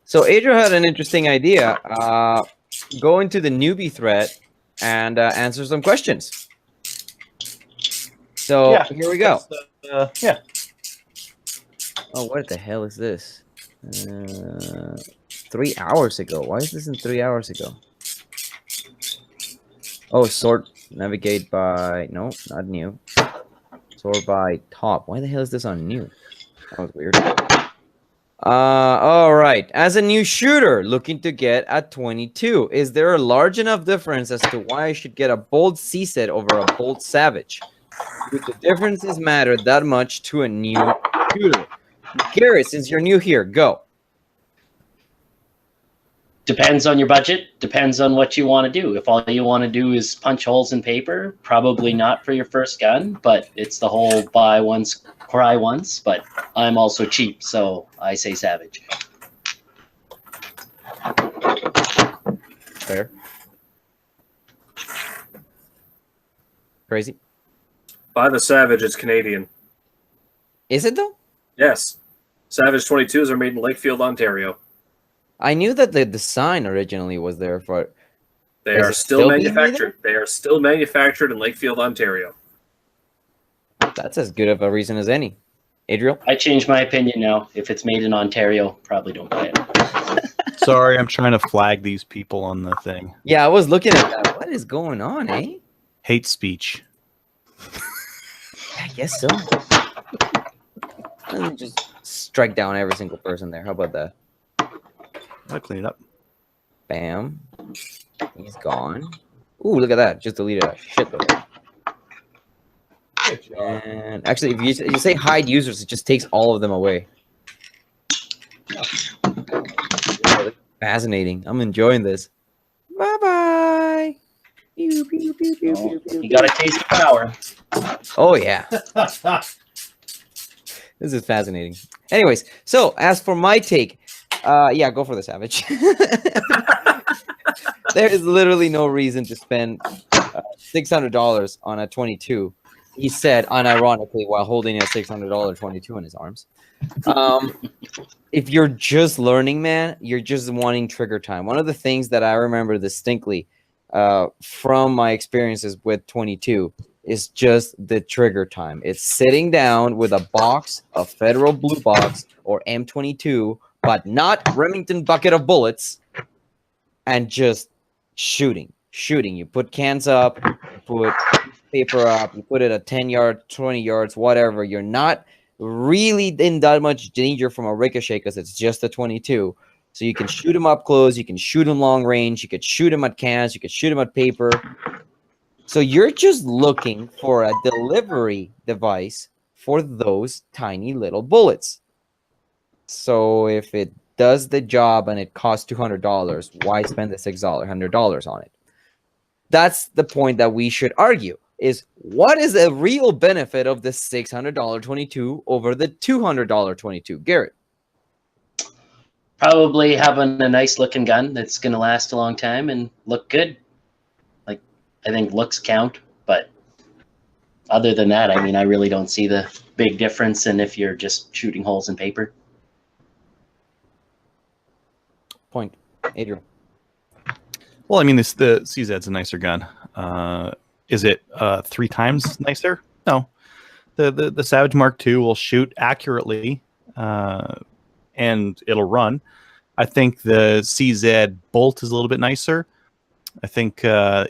So Adriel had an interesting idea. Go into the newbie thread and answer some questions. So Yeah, here we go. Yeah. Oh, what the hell is this? 3 hours ago. Why is this in 3 hours ago? Oh, sort, navigate by... No, not new. Sort by top. Why the hell is this on new? That was weird. All right. As a new shooter looking to get a 22, is there a large enough difference as to why I should get a Bolt C-set over a Bolt Savage? Do the differences matter that much to a new shooter? Garrett, since you're new here, go. Depends on your budget. Depends on what you want to do. If all you want to do is punch holes in paper, probably not for your first gun. But it's the whole buy once, cry once. But I'm also cheap, so I say Savage. Fair. Crazy. Buy the Savage. It's Canadian. Is it though? Yes. Savage 22s are made in Lakefield, Ontario. I knew that the design originally was there for. They Is are it still still being made manufactured. They are still manufactured in Lakefield, Ontario. That's as good of a reason as any. Adriel? I changed my opinion now. If it's made in Ontario, probably don't buy it. Sorry, I'm trying to flag these people on the thing. Yeah, I was looking at that. What is going on, eh? Hate speech. I guess so. Let me just strike down every single person there. How about that? I'll clean it up. Bam. He's gone. Ooh, look at that. Just deleted a shitload. And actually, if you say hide users, it just takes all of them away. Fascinating. I'm enjoying this. Bye-bye. Pew, pew, pew, pew, pew, pew, You got a taste of power. Oh, yeah. This is fascinating. Anyways, so as for my take, yeah, go for the Savage. There is literally no reason to spend $600 on a 22. He said, unironically, while holding a $600 22 in his arms. If you're just learning, man, you're just wanting trigger time. One of the things that I remember distinctly from my experiences with 22 is just the trigger time. It's sitting down with a box, a Federal Blue Box or M22, but not Remington bucket of bullets, and just shooting. You put cans up, you put paper up, you put it at 10 yards, 20 yards, whatever. You're not really in that much danger from a ricochet because it's just a 22. So you can shoot them up close, you can shoot them long range, you could shoot them at cans, you could shoot them at paper. So you're just looking for a delivery device for those tiny little bullets. So if it does the job and it costs $200, why spend the $100 on it? That's the point that we should argue, is what is the real benefit of the $600 22 over the $200 22? Garrett? Probably having a nice looking gun that's going to last a long time and look good. Like, I think looks count, but other than that, I mean, I really don't see the big difference in if you're just shooting holes in paper. Point. Adrian. Well, I mean, the CZ's a nicer gun. Is it 3 times nicer? No. The Savage Mark II will shoot accurately, and it'll run. I think the CZ Bolt is a little bit nicer. I think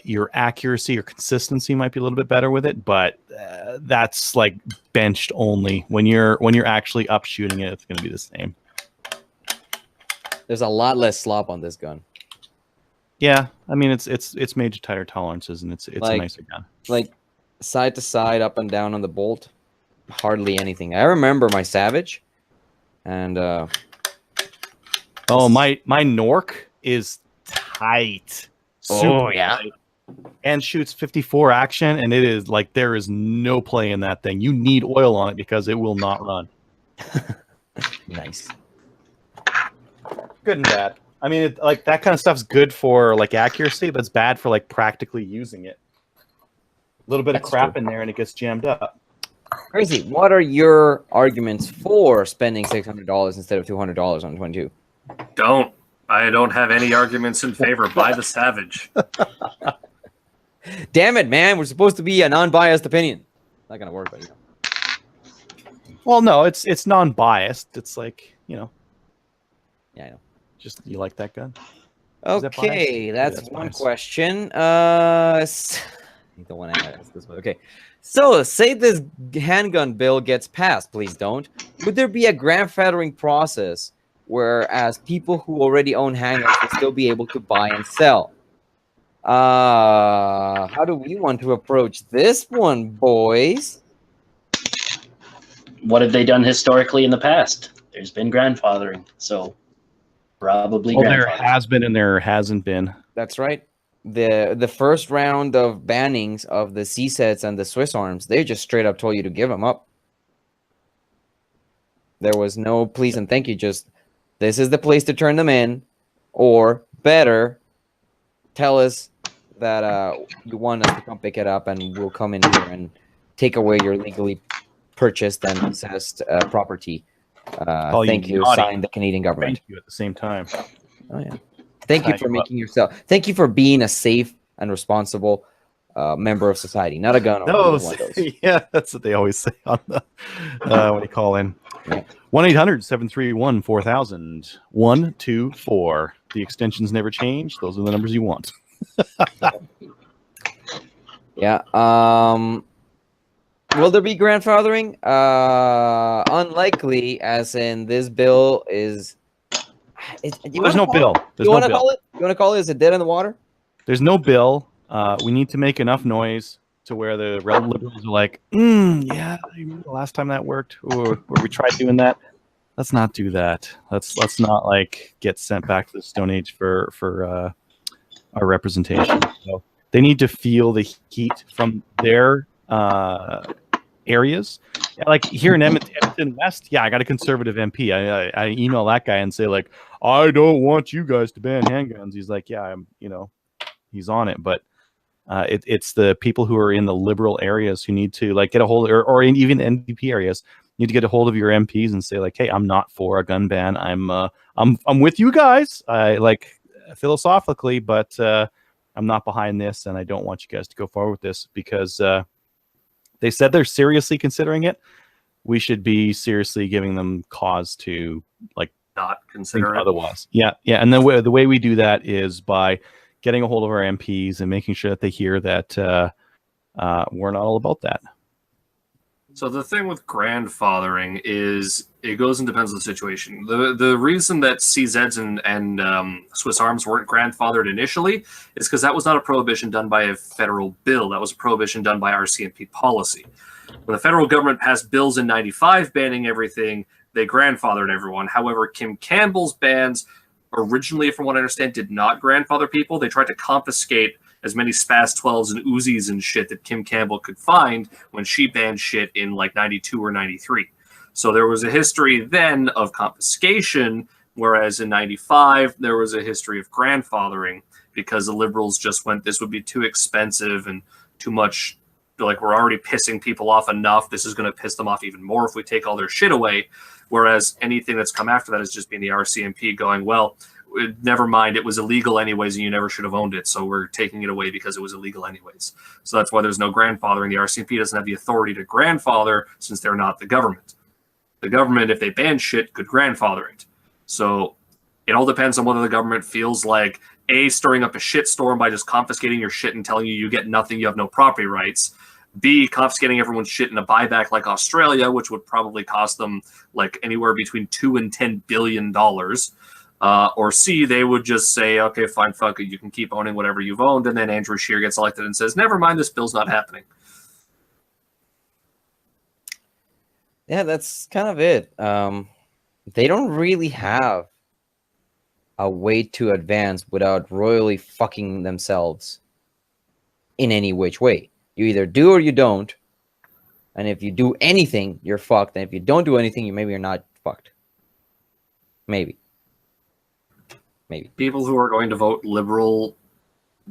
your accuracy, your consistency might be a little bit better with it, but that's like benched only. When you're actually up shooting it, it's going to be the same. There's a lot less slop on this gun. Yeah, I mean it's made to tighter tolerances, and it's a nicer gun. Like side to side, up and down on the bolt, hardly anything. I remember my Savage, and my Nork is tight. Oh yeah, tight. And shoots 54 action, and it is like there is no play in that thing. You need oil on it because it will not run. Nice. Good and bad. I mean, like that kind of stuff's good for like accuracy, but it's bad for like practically using it. A little bit of crap in there, and it gets jammed up. Crazy. What are your arguments for spending $600 instead of $200 on 22? I don't have any arguments in favor. Buy the Savage. Damn it, man! We're supposed to be a non-biased opinion. Not gonna work, but you know. Well, no, it's non-biased. It's like, you know. Yeah, I know. Just you like that gun? Okay, that's one biased. question. I don't want to ask this one. Okay. So, say this handgun bill gets passed. Please don't. Would there be a grandfathering process whereas people who already own handguns would still be able to buy and sell? How do we want to approach this one, boys? What have they done historically in the past? There's been grandfathering, so probably Well, there grandfathering. has been and there hasn't been. That's right. The first round of bannings of the C-sets and the Swiss arms, they just straight up told you to give them up. There was no please and thank you. Just this is the place to turn them in, or better, tell us that you want us to come pick it up, and we'll come in here and take away your legally purchased and possessed property. Thank you. naughty. Signed the Canadian government. Thank you at the same time. Oh yeah. Thank you Thank for you. making yourself. Thank you for being a safe and responsible member of society, not a gun owner. No, One of those. yeah, that's what they always say on the when you call in. Yeah. 1-800-731-4000 124. The extensions never change. Those are the numbers you want. Yeah. Will there be grandfathering? Unlikely, as in this bill is. There's no bill. There's You no want to bill. call it? You want to call it? Is it dead in the water? There's no bill. We need to make enough noise to where the liberals are like, yeah, you remember the last time that worked, or where we tried doing that. Let's not do that. Let's not like get sent back to the Stone Age for our representation. So they need to feel the heat from their areas. Yeah, like here in Edmonton West, yeah, I got a conservative MP. I email that guy and say like, I don't want you guys to ban handguns. He's like, yeah, he's on it, but it's the people who are in the liberal areas who need to like get a hold, or even NDP areas need to get a hold of your MPs and say like, hey, I'm not for a gun ban. I'm with you guys. I like philosophically, but I'm not behind this, and I don't want you guys to go forward with this because they said they're seriously considering it. We should be seriously giving them cause to like Not think consider it. otherwise. Yeah. And the way we do that is by getting a hold of our MPs and making sure that they hear that we're not all about that. So the thing with grandfathering is it goes and depends on the situation. The reason that CZs and Swiss Arms weren't grandfathered initially is because that was not a prohibition done by a federal bill. That was a prohibition done by RCMP policy. When the federal government passed bills in '95 banning everything, they grandfathered everyone. However, Kim Campbell's bans originally, from what I understand, did not grandfather people. They tried to confiscate as many Spaz 12s and Uzis and shit that Kim Campbell could find when she banned shit in like 92 or 93. So there was a history then of confiscation, whereas in 95, there was a history of grandfathering because the liberals just went, this would be too expensive and too much. Like, we're already pissing people off enough. This is going to piss them off even more if we take all their shit away. Whereas anything that's come after that has just been the RCMP going, well, never mind, it was illegal anyways, and you never should have owned it, so we're taking it away because it was illegal anyways. So that's why there's no grandfathering. The RCMP doesn't have the authority to grandfather since they're not the government. The government, if they ban shit, could grandfather it. So it all depends on whether the government feels like, A, stirring up a shit storm by just confiscating your shit and telling you you get nothing, you have no property rights. B, confiscating everyone's shit in a buyback like Australia, which would probably cost them like anywhere between $2 and $10 billion. Or C, they would just say, okay, fine, fuck it, you can keep owning whatever you've owned, and then Andrew Scheer gets elected and says, never mind, this bill's not happening. Yeah, that's kind of it. They don't really have a way to advance without royally fucking themselves in any which way. You either do or you don't. And if you do anything, you're fucked. And if you don't do anything, maybe you're not fucked. Maybe. People who are going to vote liberal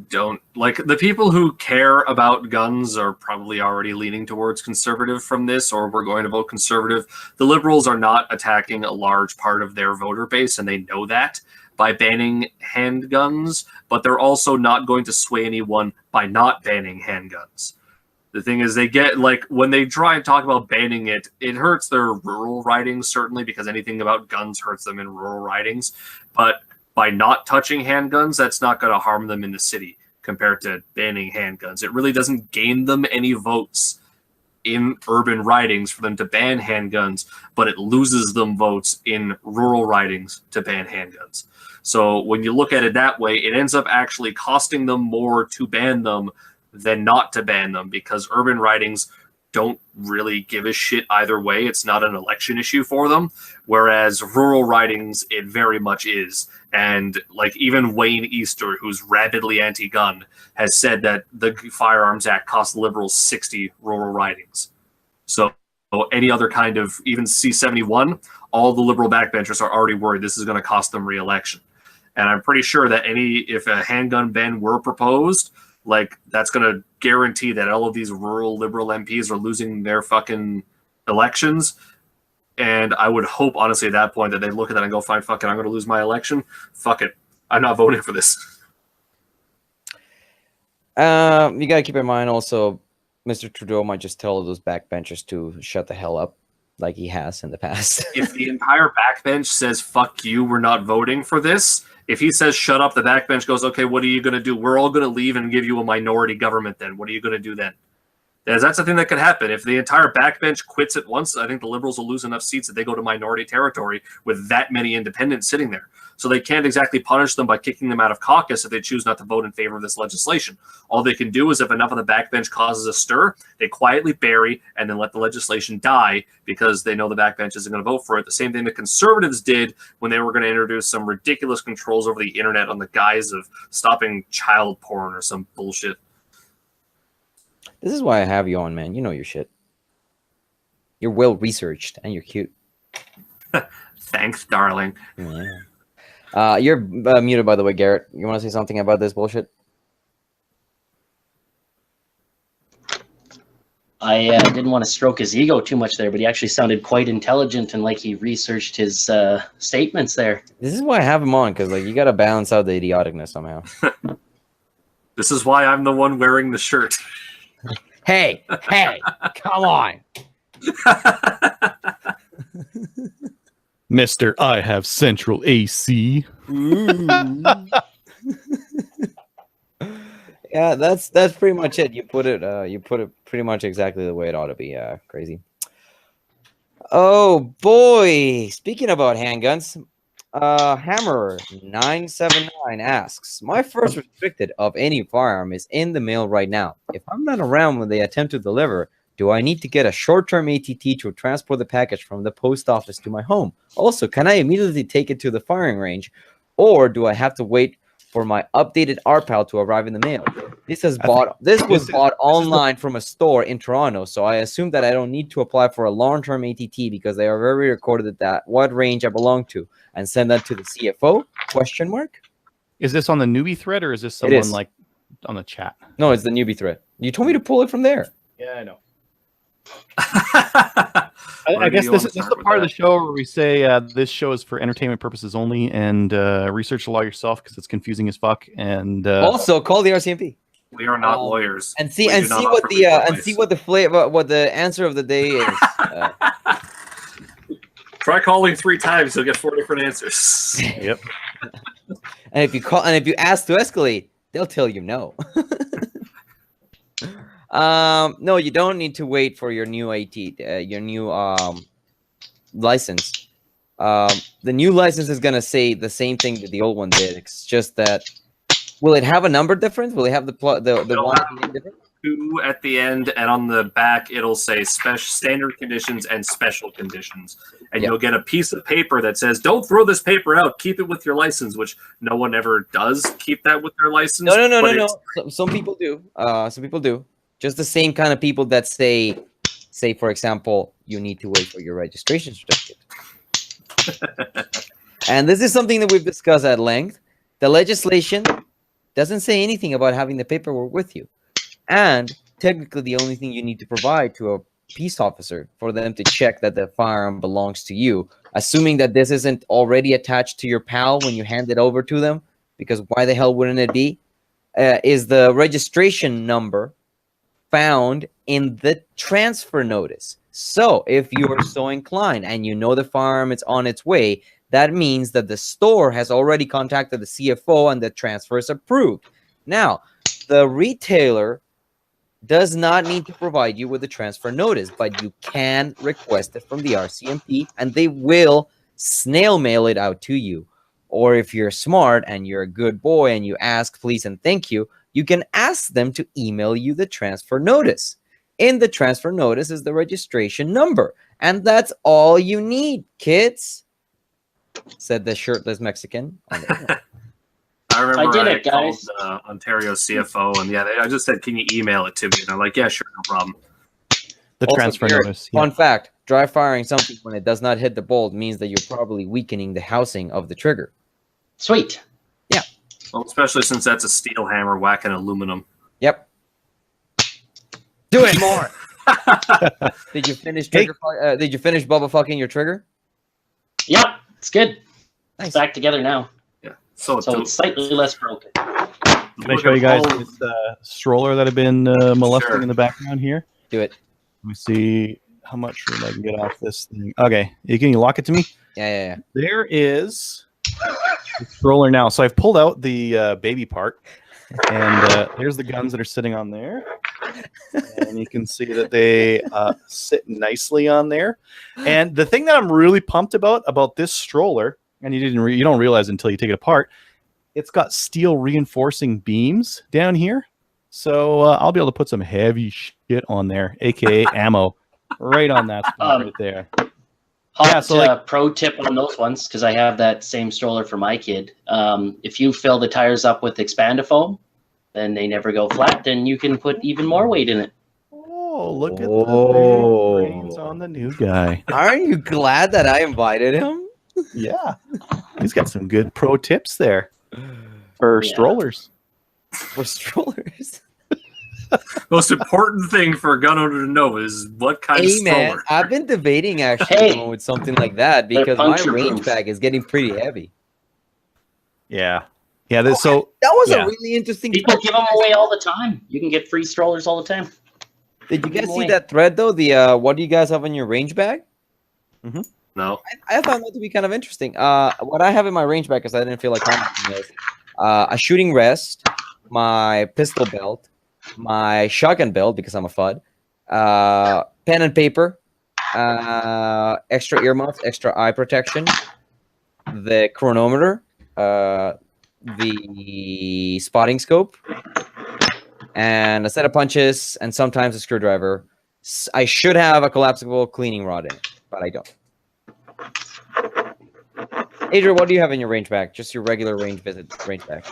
don't, like, the people who care about guns are probably already leaning towards conservative from this, or we're going to vote conservative. The liberals are not attacking a large part of their voter base, and they know that by banning handguns, but they're also not going to sway anyone by not banning handguns. The thing is, they get, like, when they try and talk about banning it, it hurts their rural ridings, certainly, because anything about guns hurts them in rural ridings. But by not touching handguns, that's not going to harm them in the city. compared to banning handguns. It really doesn't gain them any votes in urban ridings for them to ban handguns, but it loses them votes in rural ridings to ban handguns. So when you look at it that way, it ends up actually costing them more to ban them than not to ban them, because urban ridings don't really give a shit either way. It's not an election issue for them, whereas rural ridings, it very much is. And like even Wayne Easter, who's rabidly anti-gun, has said that the Firearms Act cost liberals 60 rural ridings. So any other kind of, even C-71, all the liberal backbenchers are already worried this is going to cost them re-election. And I'm pretty sure that if a handgun ban were proposed, like that's going to guarantee that all of these rural liberal MPs are losing their fucking elections. And I would hope, honestly, at that point that they look at that and go, fine, fuck it, I'm going to lose my election. Fuck it. I'm not voting for this. You got to keep in mind also, Mr. Trudeau might just tell those backbenchers to shut the hell up, like he has in the past. If the entire backbench says, fuck you, we're not voting for this, if he says shut up, the backbench goes, okay, what are you going to do? We're all going to leave and give you a minority government then. What are you going to do then? That's the thing that could happen. If the entire backbench quits at once, I think the Liberals will lose enough seats that they go to minority territory with that many independents sitting there. So they can't exactly punish them by kicking them out of caucus if they choose not to vote in favor of this legislation. All they can do is, if enough of the backbench causes a stir, they quietly bury and then let the legislation die because they know the backbench isn't going to vote for it. The same thing the Conservatives did when they were going to introduce some ridiculous controls over the internet on the guise of stopping child porn or some bullshit. This is why I have you on, man. You know your shit. You're well researched and you're cute. Thanks, darling. Yeah. You're muted, by the way, Garrett. You want to say something about this bullshit? I didn't want to stroke his ego too much there, but he actually sounded quite intelligent and like he researched his statements there. This is why I have him on, because like you got to balance out the idioticness somehow. This is why I'm the one wearing the shirt. Hey, come on. Mister, I have central AC. Yeah, that's pretty much it. You put it pretty much exactly the way it ought to be. Crazy. Oh boy! Speaking about handguns, Hammer 979 asks, "My first restricted of any firearm is in the mail right now. If I'm not around when they attempt to deliver, do I need to get a short-term ATT to transport the package from the post office to my home? Also, can I immediately take it to the firing range, or do I have to wait for my updated RPAL to arrive in the mail? This was bought online from a store in Toronto, so I assume that I don't need to apply for a long-term ATT because they are very recorded that what range I belong to, and send that to the CFO? Question mark. Is this on the newbie thread or is this someone like on the chat? No, it's the newbie thread. You told me to pull it from there. Yeah, I know. I guess this is the part of the show where we say this show is for entertainment purposes only, and research the law yourself because it's confusing as fuck. And also call the RCMP. We are not lawyers. And see what the answer of the day is. Try calling 3 times, you'll get 4 different answers. Yep. And if you ask to escalate, they'll tell you no. No, you don't need to wait for your new license. The new license is gonna say the same thing that the old one did. It's just that, will it have a number difference? Will it have the one at the end different? 2 at the end, and on the back it'll say standard conditions and special conditions, and you'll get a piece of paper that says, "Don't throw this paper out. Keep it with your license," which no one ever does keep that with their license. No. Some people do. Some people do. Just the same kind of people that say for example, you need to wait for your registration certificate. And this is something that we've discussed at length. The legislation doesn't say anything about having the paperwork with you. And technically, the only thing you need to provide to a peace officer for them to check that the firearm belongs to you, assuming that this isn't already attached to your PAL when you hand it over to them, because why the hell wouldn't it be, is the registration number found in the transfer notice. So if you are so inclined and you know the firearm is on its way, that means that the store has already contacted the CFO and the transfer is approved. Now, the retailer does not need to provide you with a transfer notice, but you can request it from the RCMP, and they will snail mail it out to you. Or if you're smart and you're a good boy and you ask please and thank you, you can ask them to email you the transfer notice. In the transfer notice is the registration number, and that's all you need, kids, said the shirtless Mexican on the I remember I did it, called guys. Ontario CFO, and I just said, "Can you email it to me?" And they're like, "Yeah, sure, no problem." The Also, transfer Jared, notice. Fun fact, dry firing something when it does not hit the bolt means that you're probably weakening the housing of the trigger. Sweet. Well, especially since that's a steel hammer whacking aluminum. Yep. Do it more. Did you finish trigger? Did you finish bubble fucking your trigger? Yep, it's good. Nice. It's back together now. Yeah. So it's slightly less broken. Can I show you guys this stroller that I've been molesting Sure. in the background here? Do it. Let me see how much room I can get off this thing. Okay, can you lock it to me? Yeah. There is the stroller now. So I've pulled out the baby part, and there's the guns that are sitting on there. And you can see that they sit nicely on there. And the thing that I'm really pumped about this stroller, and you don't realize until you take it apart, it's got steel reinforcing beams down here. So I'll be able to put some heavy shit on there, aka ammo, right on that spot right there. Hot pro tip on those ones, because I have that same stroller for my kid. If you fill the tires up with Expandifoam, then they never go flat, then you can put even more weight in it. Oh, look at the big brains on the new guy. Aren't you glad that I invited him? Yeah. He's got some good pro tips there for strollers. For strollers. Most important thing for a gun owner to know is what kind of Hey man, stroller. I've been debating actually Hey. going with something like that They're because my puncture-proof. range bag is getting pretty heavy. Yeah. Yeah. So That was Yeah. a really interesting. People give them away all the time. You can get free strollers all the time. Did you guys Give 'em see away. that thread though? The what do you guys have in your range bag? No. I found that to be kind of interesting. What I have in my range bag, because I didn't feel like commenting, is a shooting rest, my pistol belt, my shotgun belt because I'm a FUD, pen and paper, extra earmuffs, extra eye protection, the chronometer, the spotting scope, and a set of punches, and sometimes a screwdriver. I should have a collapsible cleaning rod in it, but I don't. Adrian, what do you have in your range bag? Just your regular range bag.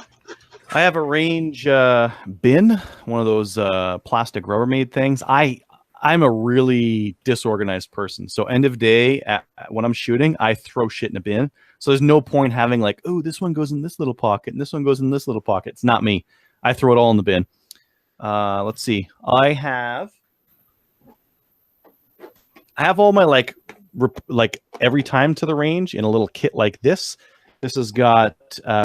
I have a range bin, one of those plastic Rubbermaid things. I'm a really disorganized person. So end of day, when I'm shooting, I throw shit in a bin. So there's no point having like, oh, this one goes in this little pocket and this one goes in this little pocket. It's not me. I throw it all in the bin. Let's see. I have all my like every time to the range in a little kit like this. This has got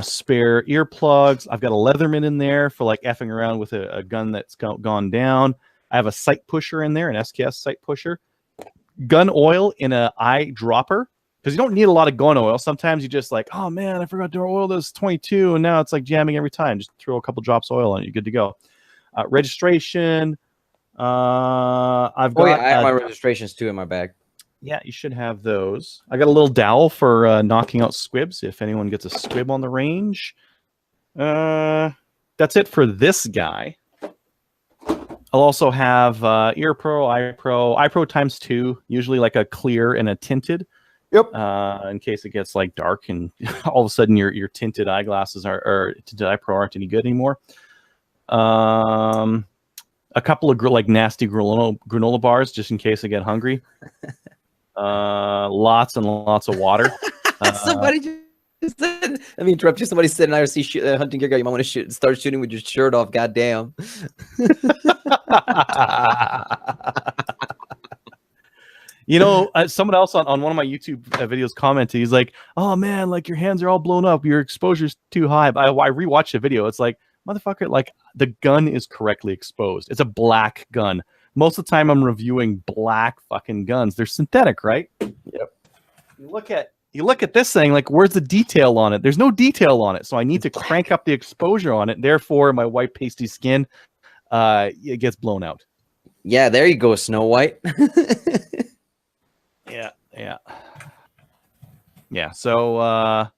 spare earplugs. I've got a Leatherman in there for like effing around with a gun that's gone down. I have a sight pusher in there, an SKS sight pusher. Gun oil in a eye dropper, because you don't need a lot of gun oil. Sometimes you just like, oh man, I forgot to oil this 22, and now it's like jamming every time. Just throw a couple drops of oil on it, you're good to go. Registration. I've got. I have my registrations too in my bag. Yeah, you should have those. I got a little dowel for knocking out squibs if anyone gets a squib on the range. That's it for this guy. I'll also have Ear Pro, Eye Pro, Eye Pro times 2, usually like a clear and a tinted. Yep. In case it gets like dark and all of a sudden your tinted eyeglasses or tinted Eye Pro aren't any good anymore. A couple of like nasty granola bars just in case I get hungry. Lots and lots of water. Somebody just said, let me interrupt you. Somebody said, "I see hunting gear guy. You might want to start shooting with your shirt off." Goddamn. You know, someone else on one of my YouTube videos commented, he's like, "Oh man, like your hands are all blown up. Your exposure's too high." But I rewatched the video. It's like, motherfucker, like the gun is correctly exposed. It's a black gun. Most of the time I'm reviewing black fucking guns. They're synthetic, right? Yep. You look at you look at this thing, like, where's the detail on it? There's no detail on it, so I need to crank up the exposure on it. Therefore, my white pasty skin, it gets blown out. Yeah, there you go, Snow White. Yeah. So,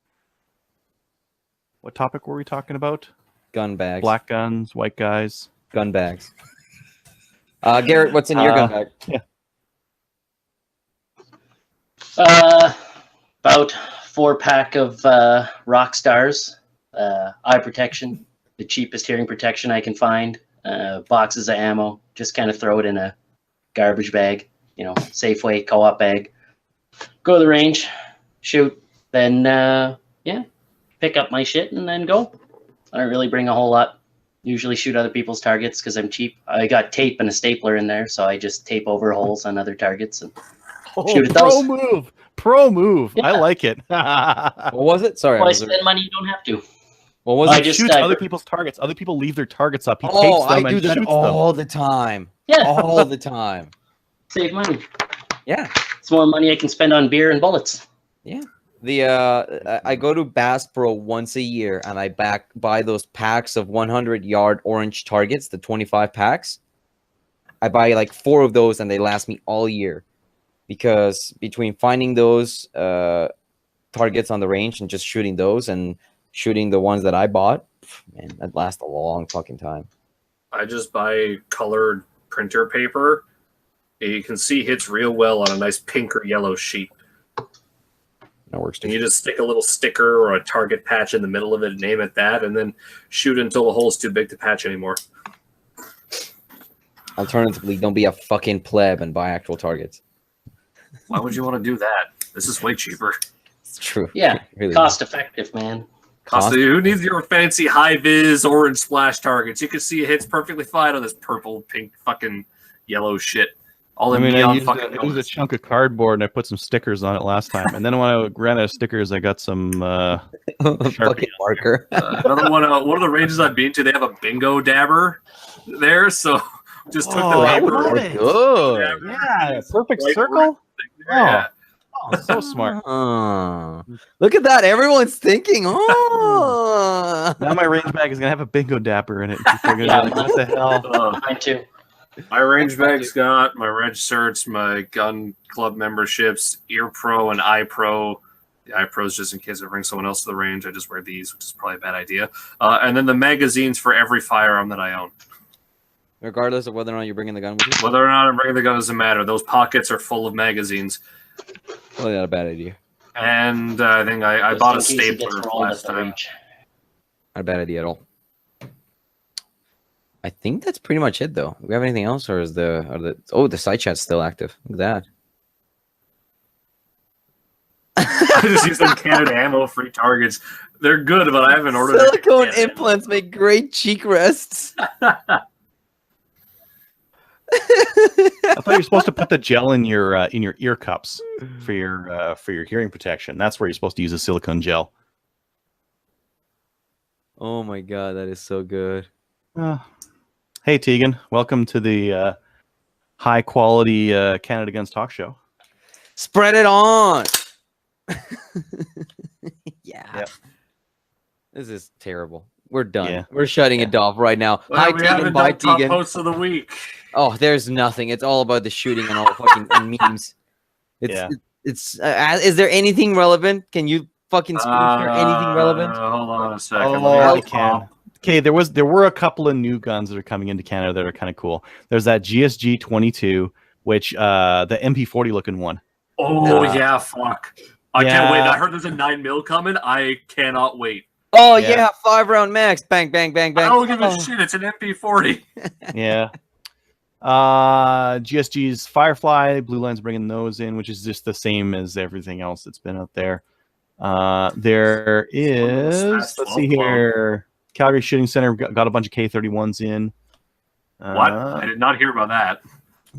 what topic were we talking about? Gun bags. Black guns, white guys. Gun bags. Garrett, what's in your gun bag? About 4-pack of rock stars, eye protection, the cheapest hearing protection I can find, boxes of ammo. Just kind of throw it in a garbage bag, Safeway co-op bag. Go to the range, shoot, then pick up my shit and then go. I don't really bring a whole lot. Usually shoot other people's targets because I'm cheap. I got tape and a stapler in there, so I just tape over holes on other targets and shoot at those. Pro move. Yeah. I like it. What was it? Sorry. Well, I spend money, you don't have to. What was I it? just Shoots other people's targets. Other people leave their targets up. He Oh, takes them I and do that shoots all the time. Yeah. All the time. Save money. Yeah. It's more money I can spend on beer and bullets. Yeah. I go to Bass Pro once a year and I buy those packs of 100-yard orange targets, the 25 packs. I buy like 4 of those and they last me all year. Because between finding those targets on the range and just shooting those and shooting the ones that I bought, man, that lasts a long fucking time. I just buy colored printer paper. You can see hits real well on a nice pink or yellow sheet. That works too. And you just stick a little sticker or a target patch in the middle of it, name it that, and then shoot until the hole's too big to patch anymore. Alternatively, don't be a fucking pleb and buy actual targets. Why would you want to do that? This is way cheaper. It's true. Yeah, It really cost effective, man. Cost- Who needs your fancy high-vis orange splash targets? You can see it hits perfectly fine on this purple, pink, fucking yellow shit. All in I neon used fucking a colors. chunk of cardboard and I put some stickers on it last time. And then when I ran out of stickers, I got some fucking marker. Another one of the ranges I've been to, they have a bingo dabber there, so just took the I paper. love That's it. good. Yeah, perfect Right circle. Yeah. Oh, so smart. Look at that. Everyone's thinking. Oh. Now my range bag is gonna have a bingo dapper in it. People are gonna be like, what the hell? Mine too. My range bag's got my reg certs, my gun club memberships, Ear Pro and Eye Pro. The Eye Pro is just in case I bring someone else to the range. I just wear these, which is probably a bad idea. And then the magazines for every firearm that I own. Regardless of whether or not you're bringing the gun with you. Whether or not I'm bringing the gun doesn't matter. Those pockets are full of magazines. Probably not a bad idea. And I think I bought a Just in case it gets stapler rolled last at the time. range. Not a bad idea at all. I think that's pretty much it, though. Do we have anything else, or is the side chat's still active? Look at I just use them Canada ammo free targets. They're good, but I haven't ordered that. Silicone it yet. implants make great cheek rests. I thought you were supposed to put the gel in your ear cups for your hearing protection. That's where you're supposed to use the silicone gel. Oh my god, that is so good. Hey Tegan, welcome to the high quality Canada Guns talk show. Spread it on. Yeah. Yep. This is terrible. We're done. Yeah. We're shutting it off right now. Well, Hi, we Tegan. haven't Bye, done top Tegan. posts of the week. Oh, there's nothing. It's all about the shooting and all the fucking and memes. It's is there anything relevant? Can you fucking screen share anything relevant? Hold on a second. Oh, Let me I can. Okay, there were a couple of new guns that are coming into Canada that are kind of cool. There's that GSG 22, which the MP40 looking one. Oh yeah, fuck. I can't wait. Yeah. I heard there's a 9mm coming. I cannot wait. Oh Yeah. yeah, 5-round max. Bang, bang, bang, bang. I don't give a Oh. shit. It's an MP40. Yeah. GSG's Firefly, Blue Line's bringing those in, which is just the same as everything else that's been out there. There is, let's see here, Calgary Shooting Center got a bunch of K31s in. What? I did not hear about that.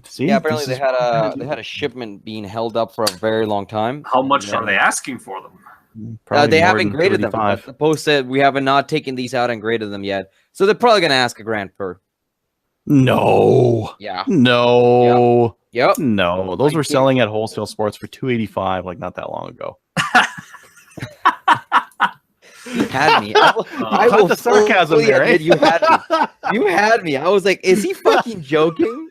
See, Yeah, apparently this they had a shipment being held up for a very long time. How much Yeah. are they asking for them? probably They more haven't than graded them. 35. The post said we have not taken these out and graded them yet, so they're probably gonna ask $1,000 per. No, Yeah. no, Yep. no. Those I were did. selling at Wholesale Sports for $285 like not that long ago. You had me. I Cut will the sarcasm fully there, eh? admit you had me. You had me. I was like, is he fucking joking?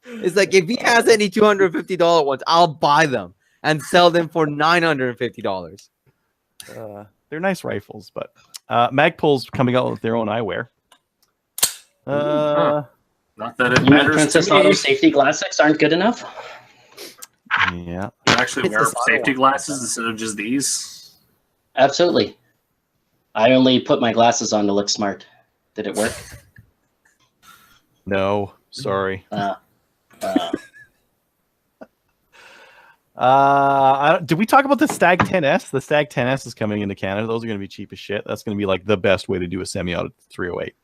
It's like, if he has any $250 ones, I'll buy them and sell them for $950. They're nice rifles, but Magpul's coming out with their own eyewear. Not that it You mean matters Princess to me. Auto safety glasses aren't good enough? Yeah. You actually wear Princess Auto safety one. glasses instead of just these. Absolutely. I only put my glasses on to look smart. Did it work? No, sorry. Did we talk about the Stag 10S? The Stag 10S is coming into Canada. Those are going to be cheap as shit. That's going to be like the best way to do a semi-auto 308.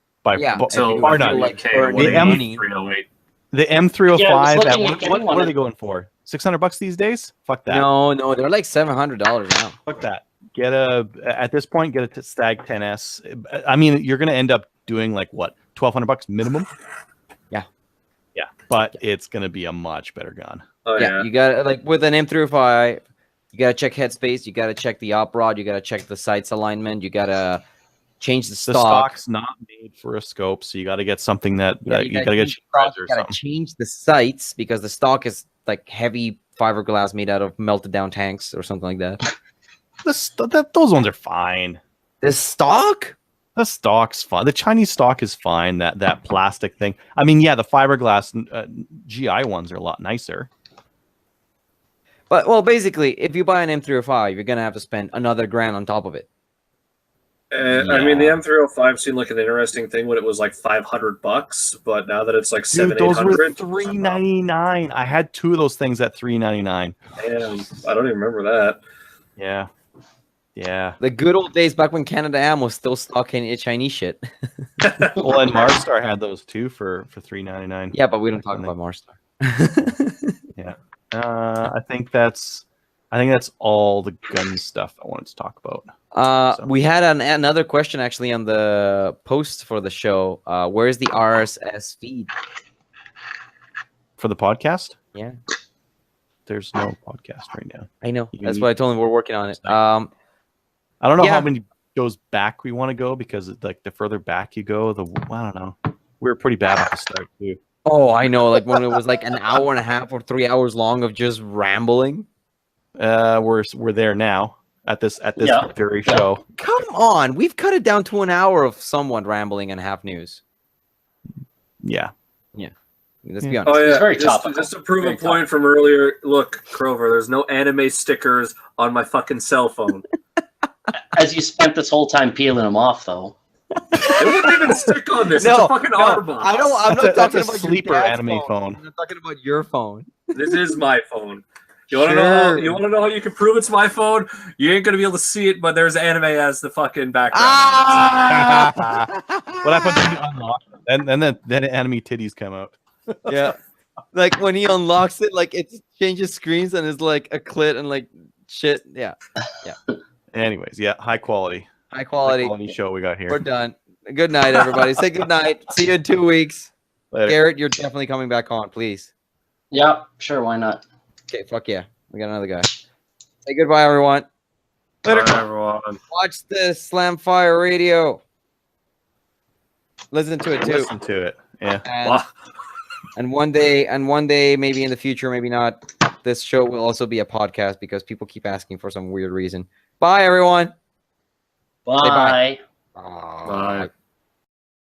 So far if not. you're, like, like, burning the M- money. 308. The M305. Yeah, I was looking at what getting what one are of- they going for? $600 these days? Fuck that. No, they're like $700 now. Fuck that. At this point, get a Stag 10S. I mean, you're going to end up doing like what, $1,200 minimum? Yeah. Yeah, but it's going to be a much better gun. Oh Yeah, you got like with an M305, you gotta check headspace, you gotta check the op rod, you gotta check the sights alignment, you gotta change the The stock. stock's not made for a scope, so you got to get something that you got to get change the stock, or you gotta something. change the sights because the stock is like heavy fiberglass made out of melted down tanks or something like that. Those ones are fine. The stock? The stock's fine. The Chinese stock is fine. That plastic thing. I mean, yeah, the fiberglass GI ones are a lot nicer. But well, basically, if you buy an M305, you're gonna have to spend another grand on top of it. I mean, the M305 seemed like an interesting thing when it was like $500, but now that it's like Dude, those were $700, $399. I had two of those things at $399. damn, I don't even remember that. Yeah, yeah. The good old days back when Canada Am was still stocking Chinese shit. Well, and Marstar had those too for $399. Yeah, but we don't talk about Marstar. Yeah. I think that's all the gun stuff I wanted to talk about. We had another question actually on the post for the show. Where's the RSS feed? For the podcast? Yeah, There's no podcast right now. I know. You That's need- what I told him. We're working on it. I don't know Yeah. how many goes back we want to go because like the further back you go, I don't know. We were pretty bad at the start too. Oh, I know. Like when it was like an hour and a half or 3 hours long of just rambling. We're there now at this Yeah. very show. Come on, we've cut it down to an hour of someone rambling and half news. Yeah. Let's Yeah. be honest. Oh yeah, It's very topical. just to prove Very a point from earlier. Look, Crover, there's no anime stickers on my fucking cell phone. As you spent this whole time peeling them off, though. It wouldn't even stick on this. No, it's a fucking Arbor I don't. I'm That's not talking a about sleeper your dad's anime phone. I'm not talking about your phone. This is my phone. You want to know? How, you want to know how you can prove it's my phone? You ain't gonna be able to see it, but there's anime as the fucking background. What happens when you unlock it? And then anime titties come out. Yeah, like when he unlocks it, like it changes screens and it's like a clit and like shit. Yeah, Anyways, yeah, high quality. high quality. Show we got here. We're done. Good night, everybody. Say good night. See you in 2 weeks. Later. Garrett, you're definitely coming back on, please. Yeah, sure, why not? Okay, fuck yeah. We got another guy. Say goodbye, everyone. Later, everyone. Watch the Slam Fire Radio. Listen to it too. Listen to it. Yeah. And, and one day, maybe in the future, maybe not, this show will also be a podcast because people keep asking for some weird reason. Bye, everyone. Bye. Bye. Bye.